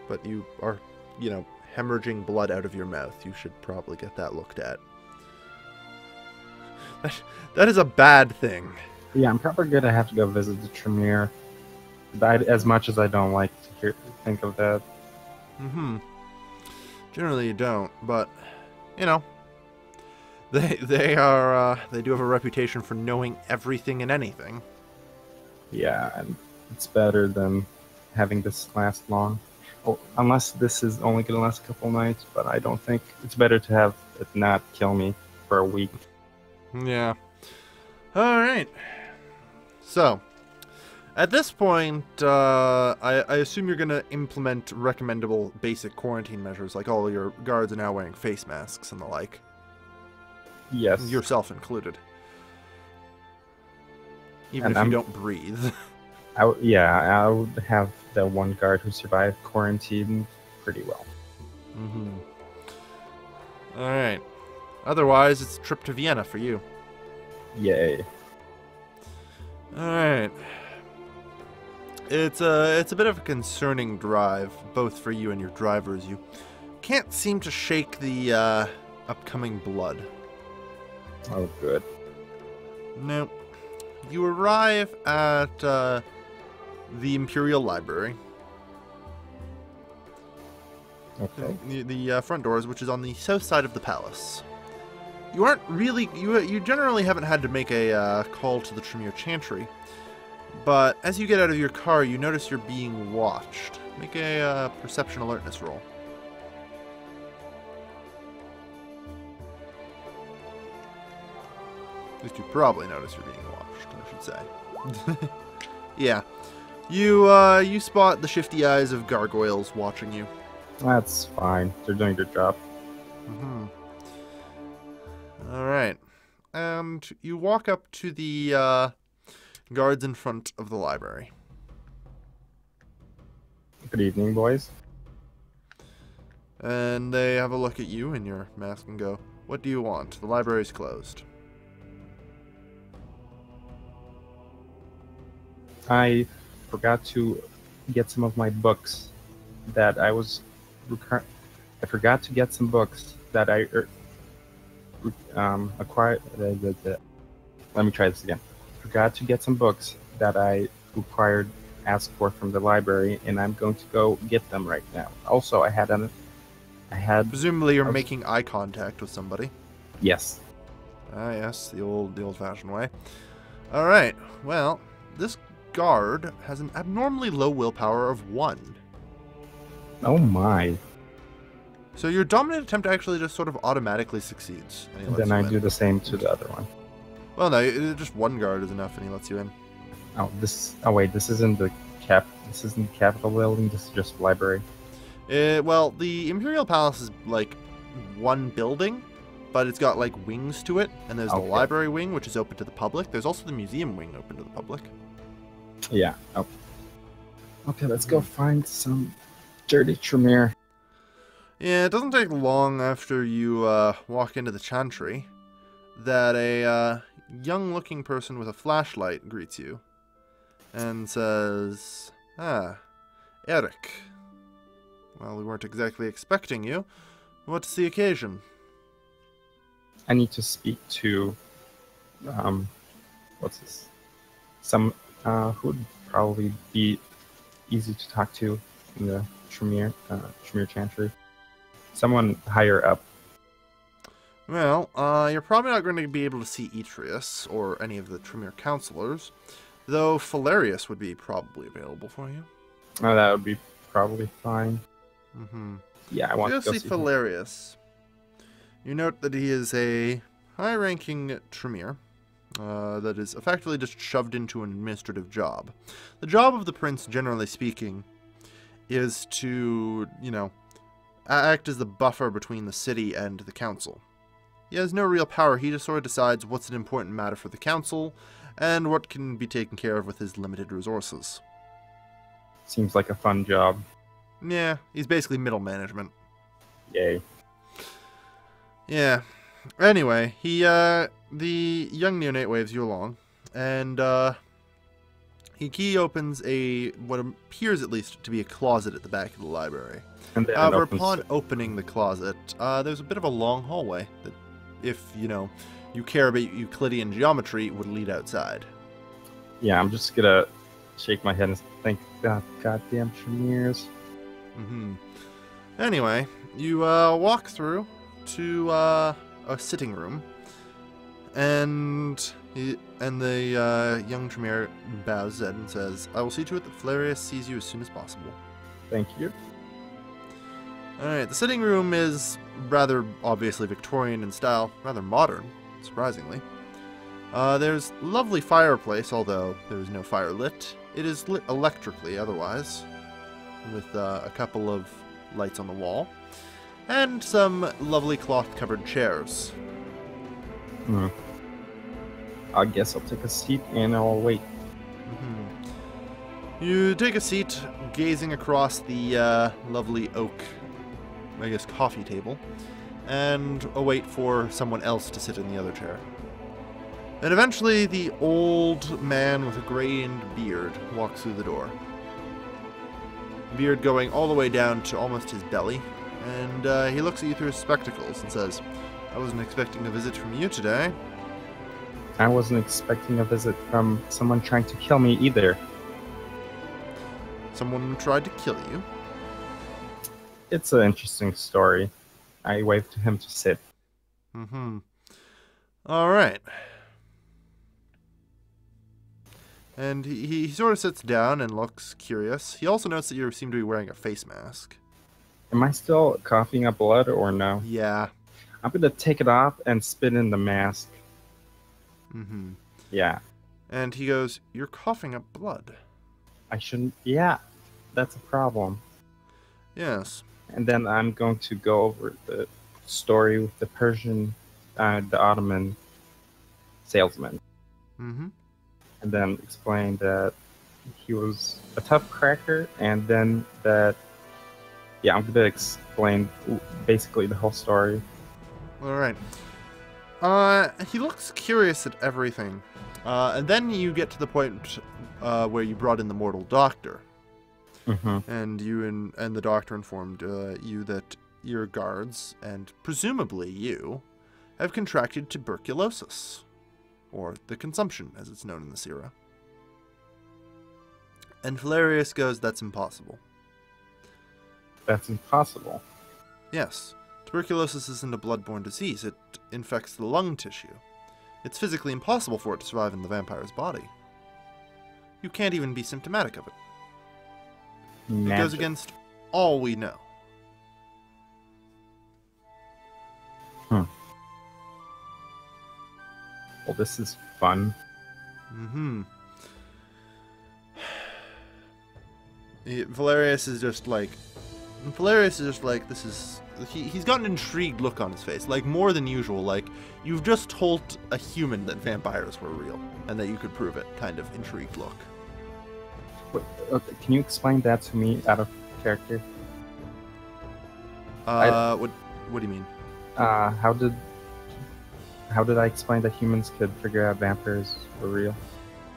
Speaker 1: But you are, hemorrhaging blood out of your mouth. You should probably get that looked at. That is a bad thing.
Speaker 2: Yeah, I'm probably gonna have to go visit the Tremere. As much as I don't like to think of that.
Speaker 1: Mm-hmm. Generally you don't, but, you know, they do have a reputation for knowing everything and anything.
Speaker 2: Yeah, and it's better than having this last long. Oh, unless this is only going to last a couple nights, but I don't think it's better to have it not kill me for a week.
Speaker 1: Yeah. All right. So, at this point, I assume you're going to implement recommendable basic quarantine measures, like all your guards are now wearing face masks and the like.
Speaker 2: Yes.
Speaker 1: Yourself included. Even
Speaker 2: And
Speaker 1: if you
Speaker 2: I'm-
Speaker 1: don't breathe.
Speaker 2: I would have the one guard who survived quarantine pretty well.
Speaker 1: Mm-hmm. All right. Otherwise, it's a trip to Vienna for you.
Speaker 2: Yay.
Speaker 1: All right. It's a bit of a concerning drive, both for you and your drivers. You can't seem to shake the upcoming blood.
Speaker 2: Oh, good.
Speaker 1: No. You arrive at the Imperial Library.
Speaker 2: Okay.
Speaker 1: The front doors, which is on the south side of the palace. You aren't really... You generally haven't had to make a call to the Tremere Chantry. But as you get out of your car, you notice you're being watched. Make a perception alertness roll. At least you probably notice you're being watched, I should say. Yeah. You spot the shifty eyes of gargoyles watching you.
Speaker 2: That's fine. They're doing their job.
Speaker 1: Mm-hmm. Alright. And you walk up to the guards in front of the library.
Speaker 2: Good evening, boys.
Speaker 1: And they have a look at you in your mask and go, "What do you want? The library's closed."
Speaker 2: I forgot to get some of my books that I was... I forgot to get some books that I acquired... Let me try this again. Forgot to get some books that I required asked for from the library, and I'm going to go get them right now. Also, I had
Speaker 1: Presumably you're making eye contact with somebody.
Speaker 2: Yes.
Speaker 1: Ah, yes, the old-fashioned way. Alright, well, this guard has an abnormally low willpower of 1.
Speaker 2: Oh my.
Speaker 1: So your dominant attempt actually just sort of automatically succeeds. And he lets
Speaker 2: Then
Speaker 1: you
Speaker 2: I
Speaker 1: in.
Speaker 2: do the same to the other one.
Speaker 1: Well, no, just one guard is enough and he lets you in.
Speaker 2: Oh, this... Oh, wait, this isn't the Capitol building, this is just library.
Speaker 1: Well, the Imperial Palace is like one building, but it's got like wings to it, and there's the
Speaker 2: Okay.
Speaker 1: library wing, which is open to the public. There's also the museum wing open to the public.
Speaker 2: Yeah. Oh. Okay, let's go find some dirty Tremere.
Speaker 1: Yeah, it doesn't take long after you walk into the chantry that a young-looking person with a flashlight greets you and says, "Ah, Eric. Well, we weren't exactly expecting you. What's the occasion?"
Speaker 2: I need to speak to, what's this? Some, who would probably be easy to talk to in the Tremere Chantry. Someone higher up.
Speaker 1: Well, you're probably not going to be able to see Etrius or any of the Tremere counselors, though Falarius would be probably available for you.
Speaker 2: Oh, that would be probably fine.
Speaker 1: Mm-hmm.
Speaker 2: Yeah, I want
Speaker 1: You
Speaker 2: to go
Speaker 1: see
Speaker 2: see him.
Speaker 1: Falarius. You note that he is a high-ranking Tremere that is effectively just shoved into an administrative job. The job of the prince, generally speaking, is to, act as the buffer between the city and the council. He has no real power. He just sort of decides what's an important matter for the council and what can be taken care of with his limited resources.
Speaker 2: Seems like a fun job.
Speaker 1: Yeah, he's basically middle management.
Speaker 2: Yay.
Speaker 1: Yeah. Anyway, the young neonate waves you along, and he opens what appears at least to be a closet at the back of the library.
Speaker 2: And then it
Speaker 1: However,
Speaker 2: opens-
Speaker 1: upon opening the closet, there's a bit of a long hallway that, if, you care about Euclidean geometry, would lead outside.
Speaker 2: Yeah, I'm just gonna shake my head and think, God, goddamn Tremeres.
Speaker 1: Mm-hmm. Anyway, you walk through to a sitting room, and the young Tremere bows his head and says, "I will see to it that Valerius sees you as soon as possible."
Speaker 2: Thank you.
Speaker 1: Alright, the sitting room is rather obviously Victorian in style, rather modern, surprisingly. There's lovely fireplace, although there is no fire lit. It is lit electrically otherwise, with a couple of lights on the wall, and some lovely cloth-covered chairs.
Speaker 2: I guess I'll take a seat and I'll wait.
Speaker 1: You take a seat, gazing across the lovely oak, I guess, coffee table, and await for someone else to sit in the other chair. And eventually, the old man with a grayed beard walks through the door. Beard going all the way down to almost his belly, and he looks at you through his spectacles and says, "I wasn't expecting a visit from you today."
Speaker 2: I wasn't expecting a visit from someone trying to kill me either.
Speaker 1: Someone tried to kill you?
Speaker 2: It's an interesting story. I waved to him to sit.
Speaker 1: Alright. And he sort of sits down and looks curious. He also notes that you seem to be wearing a face mask.
Speaker 2: Am I still coughing up blood or no?
Speaker 1: Yeah.
Speaker 2: I'm gonna take it off and spit in the mask. Yeah.
Speaker 1: And he goes, "You're coughing up blood."
Speaker 2: I shouldn't. Yeah, that's a problem.
Speaker 1: Yes.
Speaker 2: And then I'm going to go over the story with the Persian, the Ottoman salesman. And then explain that he was a tough cracker, and then that, yeah, I'm going to explain basically the whole story.
Speaker 1: Alright. He looks curious at everything. And then you get to the point where you brought in the mortal doctor. And you and the doctor informed you that your guards, and presumably you, have contracted tuberculosis. Or the consumption, as it's known in this era. And Valerius goes, "That's impossible."
Speaker 2: That's impossible?
Speaker 1: Yes. Tuberculosis isn't a blood-borne disease. It infects the lung tissue. It's physically impossible for it to survive in the vampire's body. You can't even be symptomatic of it.
Speaker 2: Magic.
Speaker 1: It goes against all we know.
Speaker 2: Well, this is fun.
Speaker 1: Valerius is just like, this is... He's got an intrigued look on his face, like more than usual, like you've just told a human that vampires were real, and that you could prove it, kind of intrigued look.
Speaker 2: Okay, can you explain that to me out of character?
Speaker 1: What do you mean?
Speaker 2: How did I explain that humans could figure out vampires were real?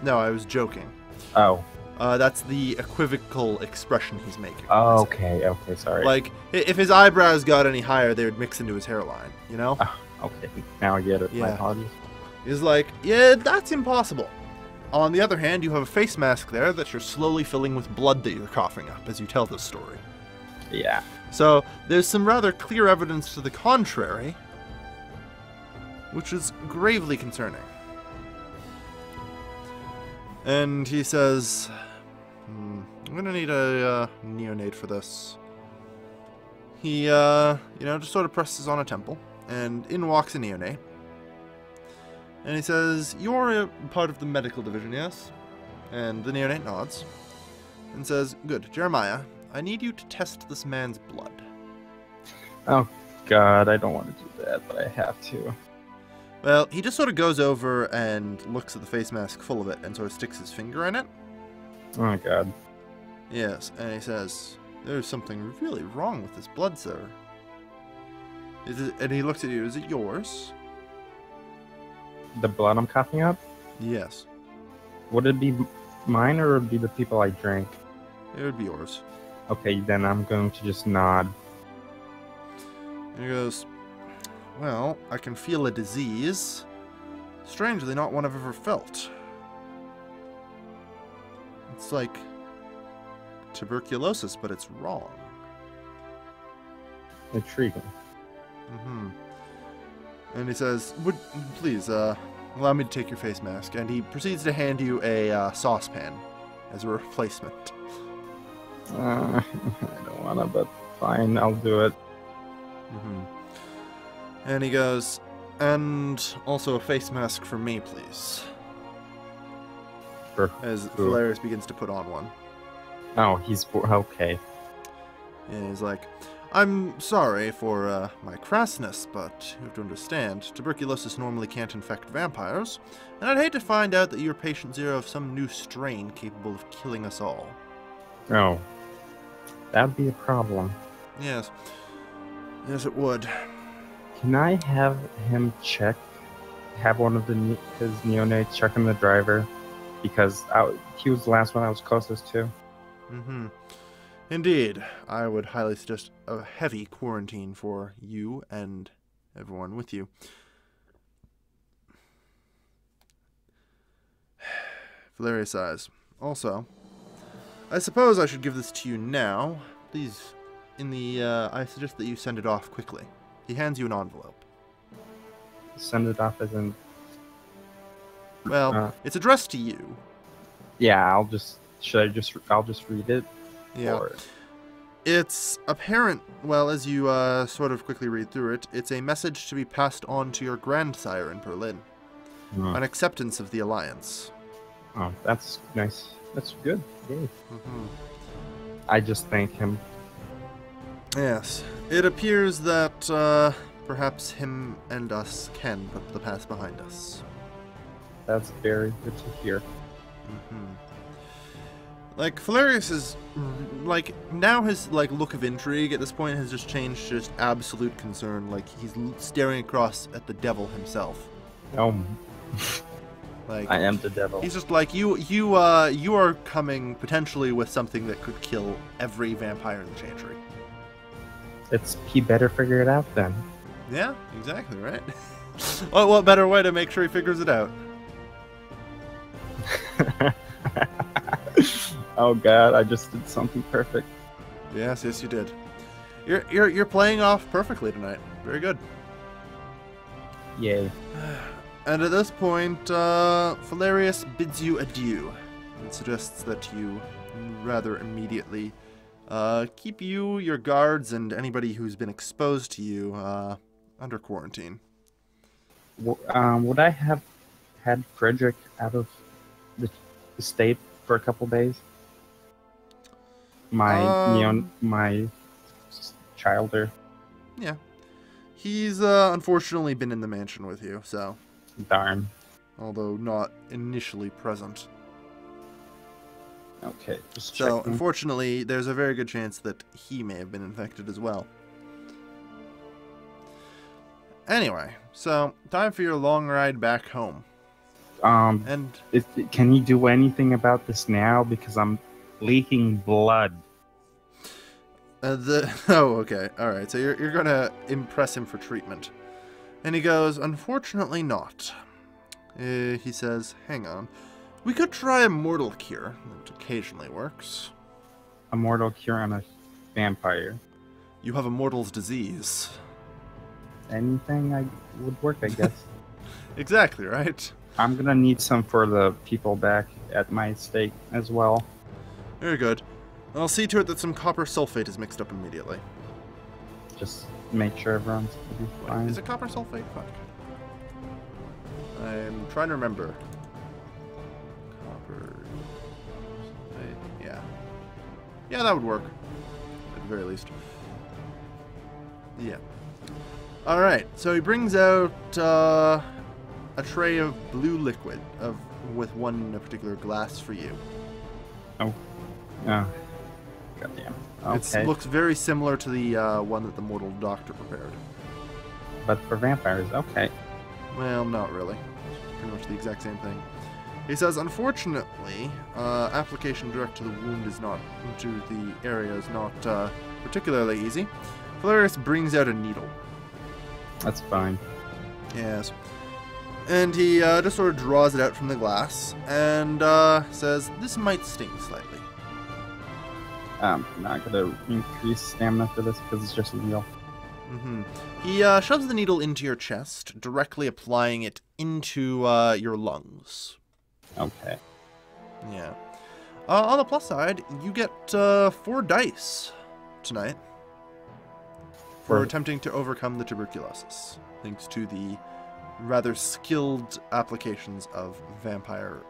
Speaker 1: No, I was joking.
Speaker 2: Oh.
Speaker 1: That's the equivocal expression he's making.
Speaker 2: Oh, okay, sorry.
Speaker 1: Like, if his eyebrows got any higher, they would mix into his hairline, you know?
Speaker 2: Okay, now I get it.
Speaker 1: Yeah.
Speaker 2: My apologies.
Speaker 1: He's like, yeah, that's impossible. On the other hand, you have a face mask there that you're slowly filling with blood that you're coughing up as you tell this story.
Speaker 2: Yeah.
Speaker 1: So, there's some rather clear evidence to the contrary, which is gravely concerning. And he says, I'm gonna need a neonate for this. He, just sort of presses on a temple, and in walks a neonate. And he says, "You're a part of the medical division, yes?" And the neonate nods, and says, "Good. Jeremiah, I need you to test this man's blood."
Speaker 2: Oh, God, I don't want to do that, but I have to.
Speaker 1: Well, he just sort of goes over and looks at the face mask full of it and sort of sticks his finger in it.
Speaker 2: Oh, my God.
Speaker 1: Yes, and he says, "There's something really wrong with this blood, sir." And he looks at you, "Is it yours?"
Speaker 2: The blood I'm coughing up?
Speaker 1: Yes.
Speaker 2: Would it be mine or would it be the people I drank?
Speaker 1: It would be yours.
Speaker 2: Okay, then I'm going to just nod.
Speaker 1: And he goes, "Well, I can feel a disease. Strangely, not one I've ever felt. It's like tuberculosis, but it's wrong."
Speaker 2: intriguing.
Speaker 1: Mm-hmm. And he says, please, allow me to take your face mask. And he proceeds to hand you a saucepan as a replacement.
Speaker 2: I don't want to, but fine, I'll do it.
Speaker 1: Mm-hmm. And he goes, and also a face mask for me, please. As Valerius begins to put on one.
Speaker 2: Oh, he's okay.
Speaker 1: And he's like, I'm sorry for my crassness, but you have to understand, tuberculosis normally can't infect vampires, and I'd hate to find out that you're patient zero of some new strain capable of killing us all.
Speaker 2: Oh, that'd be a problem.
Speaker 1: Yes. Yes, it would.
Speaker 2: Can I have him have one of his neonates check on the driver? Because he was the last one I was closest to.
Speaker 1: Mm-hmm. Indeed. I would highly suggest a heavy quarantine for you and everyone with you. Valeria sighs. Also, I suppose I should give this to you now. Please, I suggest that you send it off quickly. He hands you an envelope.
Speaker 2: Send it off as in...
Speaker 1: Well, it's addressed to you.
Speaker 2: Yeah, I'll just read it?
Speaker 1: Yeah.
Speaker 2: Or...
Speaker 1: It's apparent, well, as you sort of quickly read through it, it's a message to be passed on to your grandsire in Berlin. An acceptance of the alliance.
Speaker 2: Oh, that's nice. That's good. Yay.
Speaker 1: Mm-hmm.
Speaker 2: I just thank him.
Speaker 1: Yes. It appears that perhaps him and us can put the past behind us.
Speaker 2: That's very good to hear.
Speaker 1: Mm-hmm. Like, Valerius is, like, now his, like, look of intrigue at this point has just changed to just absolute concern. Like, he's staring across at the devil himself.
Speaker 2: Oh.
Speaker 1: Like,
Speaker 2: I am the devil.
Speaker 1: He's just like, you are coming potentially with something that could kill every vampire in the Chantry.
Speaker 2: He better figure it out then.
Speaker 1: Yeah, exactly, right? Well, what better way to make sure he figures it out?
Speaker 2: Oh god, I just did something perfect.
Speaker 1: Yes, you did. You're playing off perfectly tonight. Very good.
Speaker 2: Yay.
Speaker 1: And at this point, Valerius bids you adieu and suggests that you rather immediately keep your guards, and anybody who's been exposed to you under quarantine.
Speaker 2: Would I have had Frederick out of the state for a couple days? My childer.
Speaker 1: Yeah. He's unfortunately been in the mansion with you, so...
Speaker 2: Darn.
Speaker 1: Although not initially present.
Speaker 2: Okay, just
Speaker 1: so,
Speaker 2: checking.
Speaker 1: Unfortunately, there's a very good chance that he may have been infected as well. Anyway, so, time for your long ride back home.
Speaker 2: Can you do anything about this now? Because I'm leaking blood.
Speaker 1: Oh, okay. Alright, so you're gonna impress him for treatment. And he goes, unfortunately not. He says, hang on. We could try a mortal cure. It occasionally works.
Speaker 2: A mortal cure on a vampire?
Speaker 1: You have a mortal's disease.
Speaker 2: Anything would work, I guess.
Speaker 1: Exactly, right?
Speaker 2: I'm gonna need some for the people back at my estate as well. Very
Speaker 1: good. I'll see to it that some copper sulfate is mixed up immediately.
Speaker 2: Just make sure everyone's gonna be fine.
Speaker 1: Is it copper sulfate? Fuck. I'm trying to remember. Copper sulfate. Yeah. Yeah, that would work. At the very least. Yeah. Alright, so he brings out a tray of blue liquid with one particular glass for you.
Speaker 2: Oh. Oh. Goddamn. Okay.
Speaker 1: It looks very similar to the one that the mortal doctor prepared.
Speaker 2: But for vampires, okay.
Speaker 1: Well, not really. It's pretty much the exact same thing. He says, unfortunately, application direct to the wound is not, to the area is not particularly easy. Valerius brings out a needle.
Speaker 2: That's fine.
Speaker 1: Yes. And he just sort of draws it out from the glass and says, this might sting slightly.
Speaker 2: I'm not going to increase stamina for this because it's just a needle.
Speaker 1: Mm-hmm. He shoves the needle into your chest, directly applying it into your lungs.
Speaker 2: Okay.
Speaker 1: Yeah. On the plus side, you get 4 dice tonight for attempting to overcome the tuberculosis, thanks to the rather skilled applications of vampire,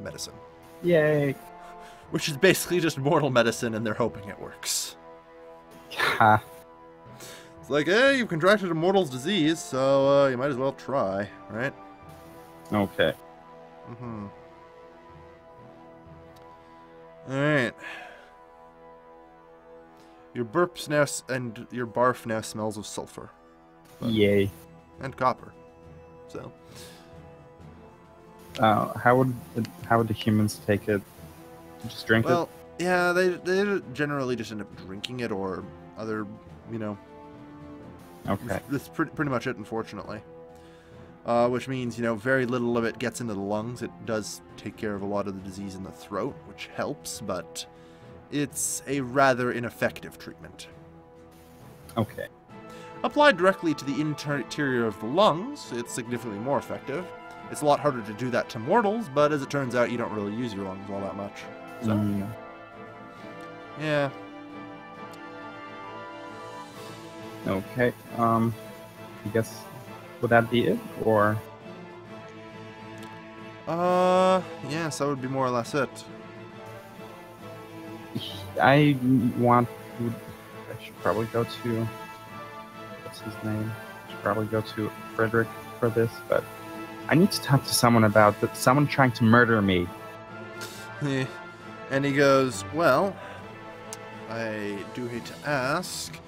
Speaker 1: medicine.
Speaker 2: Yay.
Speaker 1: Which is basically just mortal medicine, and they're hoping it works.
Speaker 2: Ha.
Speaker 1: It's like, hey, you've contracted a mortal's disease, so you might as well try, right?
Speaker 2: Okay.
Speaker 1: Mm-hmm. Alright. Your burps now, and your barf now smells of sulfur.
Speaker 2: Yay.
Speaker 1: And copper. So.
Speaker 2: How would the humans take it? Just drink it?
Speaker 1: Well, yeah, they generally just end up drinking it or other,
Speaker 2: Okay.
Speaker 1: That's pretty much it, unfortunately. Which means, very little of it gets into the lungs. It does take care of a lot of the disease in the throat, which helps, but it's a rather ineffective treatment.
Speaker 2: Okay.
Speaker 1: Applied directly to the interior of the lungs, it's significantly more effective. It's a lot harder to do that to mortals, but as it turns out, you don't really use your lungs all that much. So, yeah.
Speaker 2: Okay. I guess, would that be it, or?
Speaker 1: Yes, that would be more or less it.
Speaker 2: I should probably go to, what's his name? I should probably go to Frederick for this, but I need to talk to someone about someone trying to murder me.
Speaker 1: And he goes, well, I do hate to ask,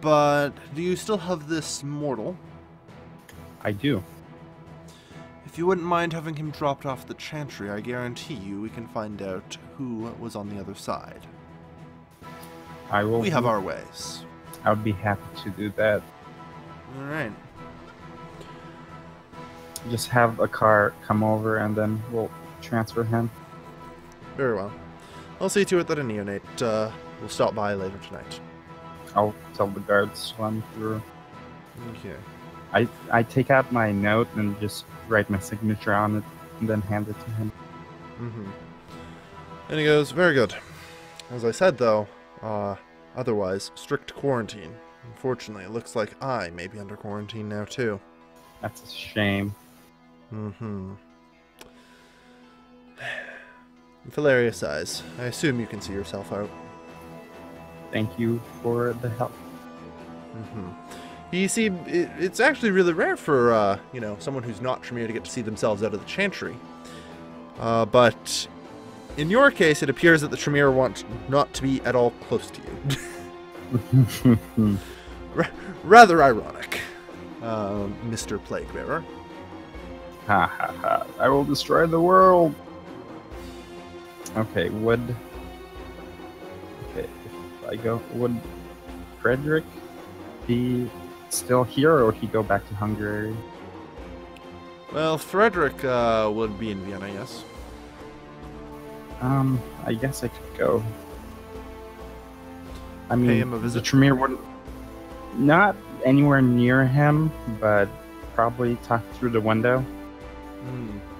Speaker 1: but do you still have this mortal?
Speaker 2: I do.
Speaker 1: If you wouldn't mind having him dropped off the chantry, I guarantee you we can find out who was on the other side.
Speaker 2: I will.
Speaker 1: We have our ways.
Speaker 2: I would be happy to do that.
Speaker 1: All right.
Speaker 2: Just have a car come over and then we'll transfer him.
Speaker 1: Very well. I'll see to it that a neonate will stop by later tonight.
Speaker 2: I'll tell the guards to run through.
Speaker 1: Okay.
Speaker 2: I take out my note and just write my signature on it and then hand it to him.
Speaker 1: Mm-hmm. And he goes, very good. As I said, though, otherwise, strict quarantine. Unfortunately, it looks like I may be under quarantine now, too.
Speaker 2: That's a shame.
Speaker 1: Mm-hmm. Valeria sighs. I assume you can see yourself out.
Speaker 2: Thank you for the help.
Speaker 1: Mm-hmm. You see, it's actually really rare for, someone who's not Tremere to get to see themselves out of the chantry. But in your case, it appears that the Tremere want not to be at all close to you. Rather ironic, Mr. Plaguebearer.
Speaker 2: Ha ha ha. I will destroy the world. Okay, if I go, would Frederick be still here, or would he go back to Hungary?
Speaker 1: Well, Frederick would be in Vienna, yes.
Speaker 2: I guess I could go. I mean,
Speaker 1: pay him a visit.
Speaker 2: The Tremere wouldn't, not anywhere near him, but probably talk through the window.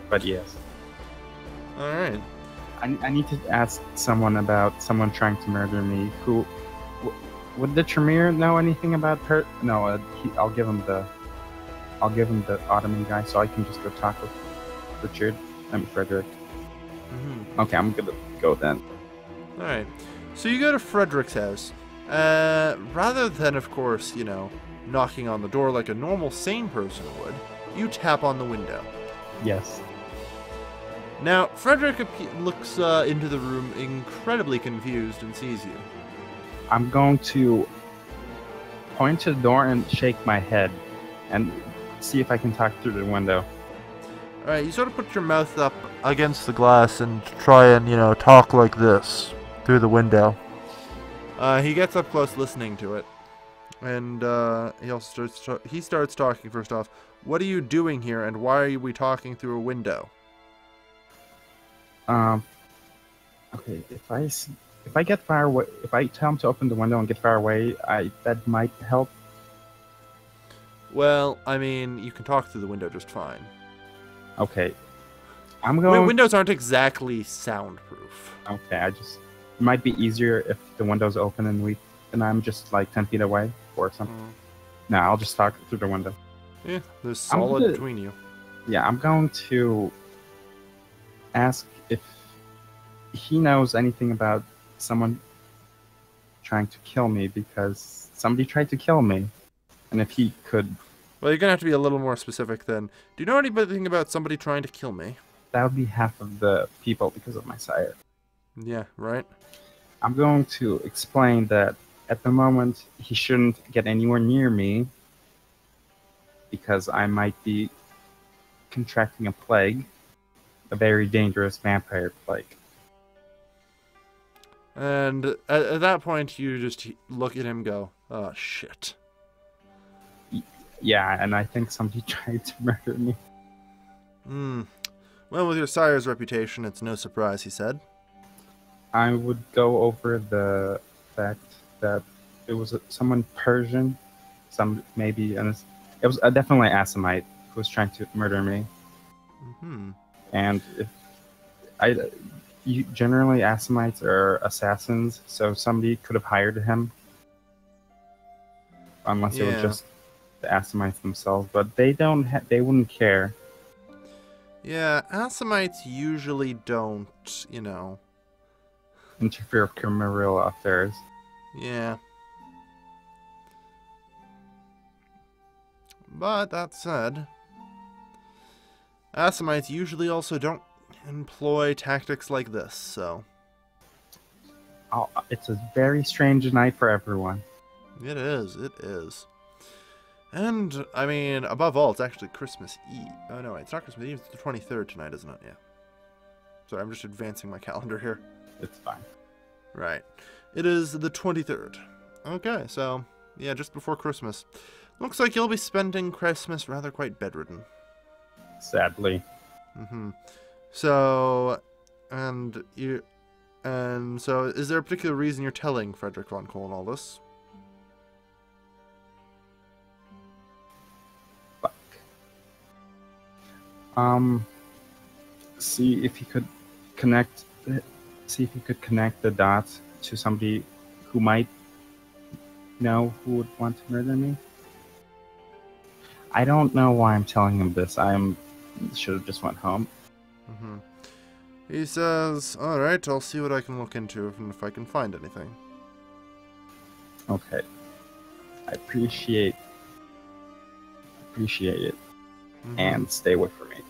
Speaker 2: But yes.
Speaker 1: All right.
Speaker 2: I need to ask someone about someone trying to murder me. Who would the Tremere know anything about her? No, I'll give him the Ottoman guy, so I can just go talk with Frederick.
Speaker 1: Mm-hmm.
Speaker 2: Okay, I'm gonna go then.
Speaker 1: All right. So you go to Frederick's house. Rather than, of course, knocking on the door like a normal sane person would, you tap on the window.
Speaker 2: Yes.
Speaker 1: Now, Frederick looks into the room incredibly confused and sees you.
Speaker 2: I'm going to point to the door and shake my head and see if I can talk through the window.
Speaker 1: Alright, you sort of put your mouth up against the glass and try and, talk like this through the window. He gets up close listening to it. And he starts talking first off. What are you doing here and why are we talking through a window?
Speaker 2: Okay, If I get far away, if I tell him to open the window and get far away, that might help.
Speaker 1: Well, I mean, you can talk through the window just fine.
Speaker 2: Okay, I'm going.
Speaker 1: Windows aren't exactly soundproof.
Speaker 2: Okay, it might be easier if the window's open and I'm just like 10 feet away or something. No, I'll just talk through the window.
Speaker 1: Yeah, there's solid between you.
Speaker 2: Yeah, I'm going to ask if he knows anything about someone trying to kill me, because somebody tried to kill me. And if he could...
Speaker 1: Well, you're going to have to be a little more specific then. Do you know anything about somebody trying to kill me?
Speaker 2: That would be half of the people because of my sire.
Speaker 1: Yeah, right.
Speaker 2: I'm going to explain that at the moment he shouldn't get anywhere near me because I might be contracting a plague, a very dangerous vampire plague.
Speaker 1: And at that point, you just look at him and go, oh, shit.
Speaker 2: Yeah, and I think somebody tried to murder me.
Speaker 1: Well, with your sire's reputation, it's no surprise, he said.
Speaker 2: I would go over the fact that it was someone Persian, it was definitely an Assamite who was trying to murder me. And generally Assamites are assassins, so somebody could have hired him, unless it was just the Assamites themselves. But they wouldn't care.
Speaker 1: Yeah, Assamites usually don't,
Speaker 2: interfere with criminal affairs.
Speaker 1: Yeah. But that said, Assamites usually also don't employ tactics like this, so...
Speaker 2: It's a very strange night for everyone.
Speaker 1: It is. And, I mean, above all, it's actually Christmas Eve. Oh, no, it's not Christmas Eve, it's the 23rd tonight, isn't it? Yeah. Sorry, I'm just advancing my calendar here.
Speaker 2: It's fine.
Speaker 1: Right. It is the 23rd. Okay, so, yeah, just before Christmas. Looks like you'll be spending Christmas rather quite bedridden.
Speaker 2: Sadly.
Speaker 1: So, so, is there a particular reason you're telling Frederick von Kohlen all this?
Speaker 2: Fuck. See if he could connect the dots to somebody who might know who would want to murder me. I don't know why I'm telling him this. Should have just went home.
Speaker 1: He says, alright, I'll see what I can look into if I can find anything.
Speaker 2: Okay. I appreciate it. And stay away from me.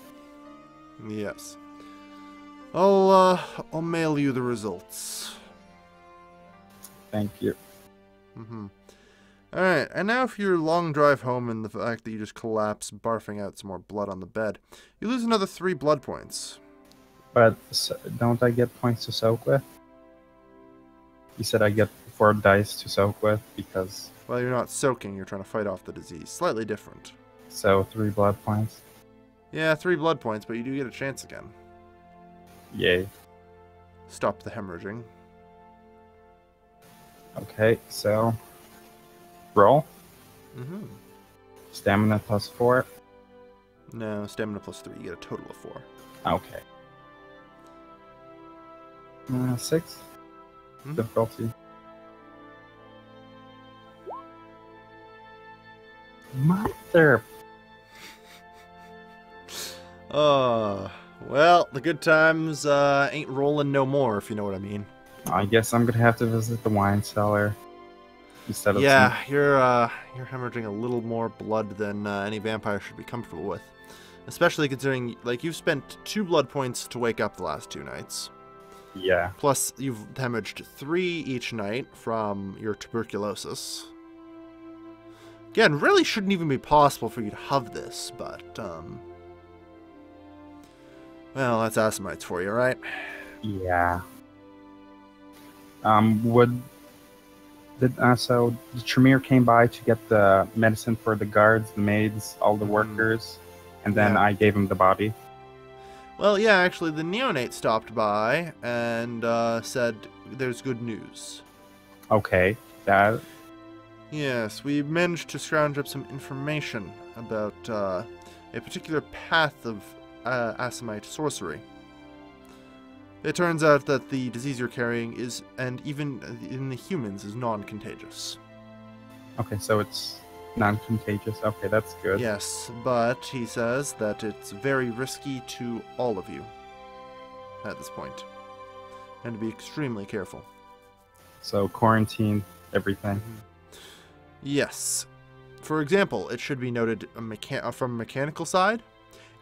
Speaker 1: Yes. I'll mail you the results.
Speaker 2: Thank you.
Speaker 1: Alright, and now for your long drive home and the fact that you just collapse, barfing out some more blood on the bed. You lose another 3 blood points.
Speaker 2: But don't I get points to soak with? You said I get 4 dice to soak with because...
Speaker 1: Well, you're not soaking, you're trying to fight off the disease. Slightly different.
Speaker 2: So 3 blood points?
Speaker 1: Yeah, 3 blood points, but you do get a chance again.
Speaker 2: Yay.
Speaker 1: Stop the hemorrhaging.
Speaker 2: Okay, so... roll? Stamina plus 4?
Speaker 1: No, stamina plus 3. You get a total of 4.
Speaker 2: Okay. 6? Difficulty. Mother...
Speaker 1: well, the good times ain't rolling no more, if you know what I mean.
Speaker 2: I guess I'm gonna have to visit the wine cellar instead of...
Speaker 1: Yeah, you're hemorrhaging a little more blood than any vampire should be comfortable with. Especially considering, like, you've spent 2 blood points to wake up the last 2 nights.
Speaker 2: Yeah.
Speaker 1: Plus, you've hemorrhaged 3 each night from your tuberculosis. Again, really shouldn't even be possible for you to have this, but, well, that's Assamites for you, right?
Speaker 2: Yeah. So the Tremere came by to get the medicine for the guards, the maids, all the workers, and then I gave him the body.
Speaker 1: Well, yeah, actually, the neonate stopped by and said, there's good news.
Speaker 2: Okay, that.
Speaker 1: Yes, we managed to scrounge up some information about a particular path of Assamite sorcery. It turns out that the disease you're carrying is, and even in the humans, is non-contagious.
Speaker 2: Okay, so it's non-contagious. Okay, that's good.
Speaker 1: Yes, but he says that it's very risky to all of you at this point, and to be extremely careful.
Speaker 2: So quarantine everything.
Speaker 1: Yes. For example, it should be noted from a mechanical side,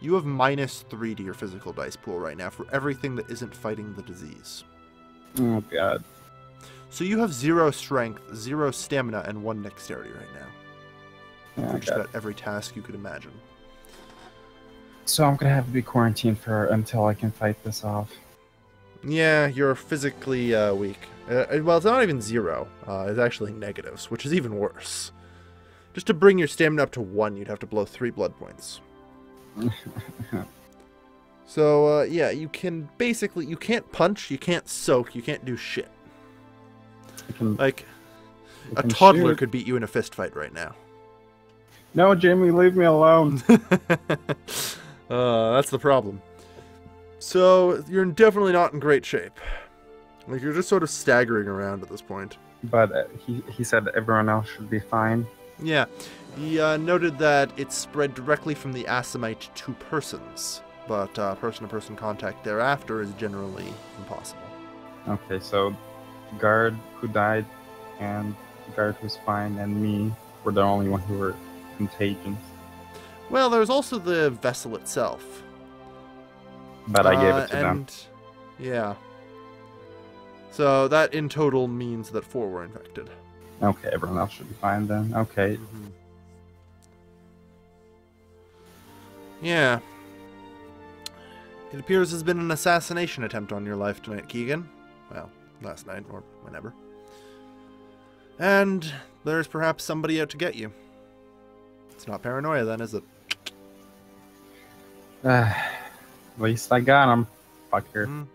Speaker 1: you have -3 to your physical dice pool right now for everything that isn't fighting the disease.
Speaker 2: Oh god.
Speaker 1: So you have 0 strength, 0 stamina, and 1 dexterity right now.
Speaker 2: Yeah,
Speaker 1: For just about every task you could imagine.
Speaker 2: So I'm gonna have to be quarantined until I can fight this off.
Speaker 1: Yeah, you're physically weak. Well, it's not even 0. It's actually negatives, which is even worse. Just to bring your stamina up to 1, you'd have to blow 3 blood points. So, yeah, you can't punch, you can't soak, you can't do shit. Like, a toddler could beat you in a fist fight right now.
Speaker 2: No, Jamie, leave me alone.
Speaker 1: That's the problem. So, you're definitely not in great shape. Like, you're just sort of staggering around at this point.
Speaker 2: But he said everyone else should be fine.
Speaker 1: Yeah. He noted that it's spread directly from the Assamite to persons, but person-to-person contact thereafter is generally impossible.
Speaker 2: Okay, so the guard who died and the guard who's fine and me were the only one who were contagious.
Speaker 1: Well, there's also the vessel itself.
Speaker 2: But I gave it to them.
Speaker 1: Yeah. So that in total means that 4 were infected.
Speaker 2: Okay, everyone else should be fine then. Okay.
Speaker 1: Mm-hmm. Yeah. It appears there's been an assassination attempt on your life tonight, Keegan. Well, last night, or whenever. And there's perhaps somebody out to get you. It's not paranoia then, is it?
Speaker 2: At least I got him, fucker.
Speaker 1: Mm.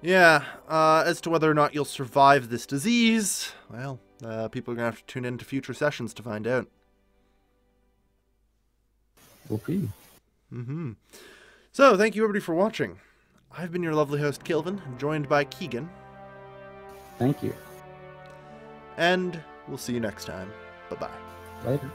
Speaker 1: Yeah, as to whether or not you'll survive this disease, well, people are going to have to tune into future sessions to find out.
Speaker 2: Whoopee.
Speaker 1: Mm-hmm. So, thank you everybody for watching. I've been your lovely host, Kilvin, joined by Keegan.
Speaker 2: Thank you.
Speaker 1: And we'll see you next time. Bye-bye.
Speaker 2: Later.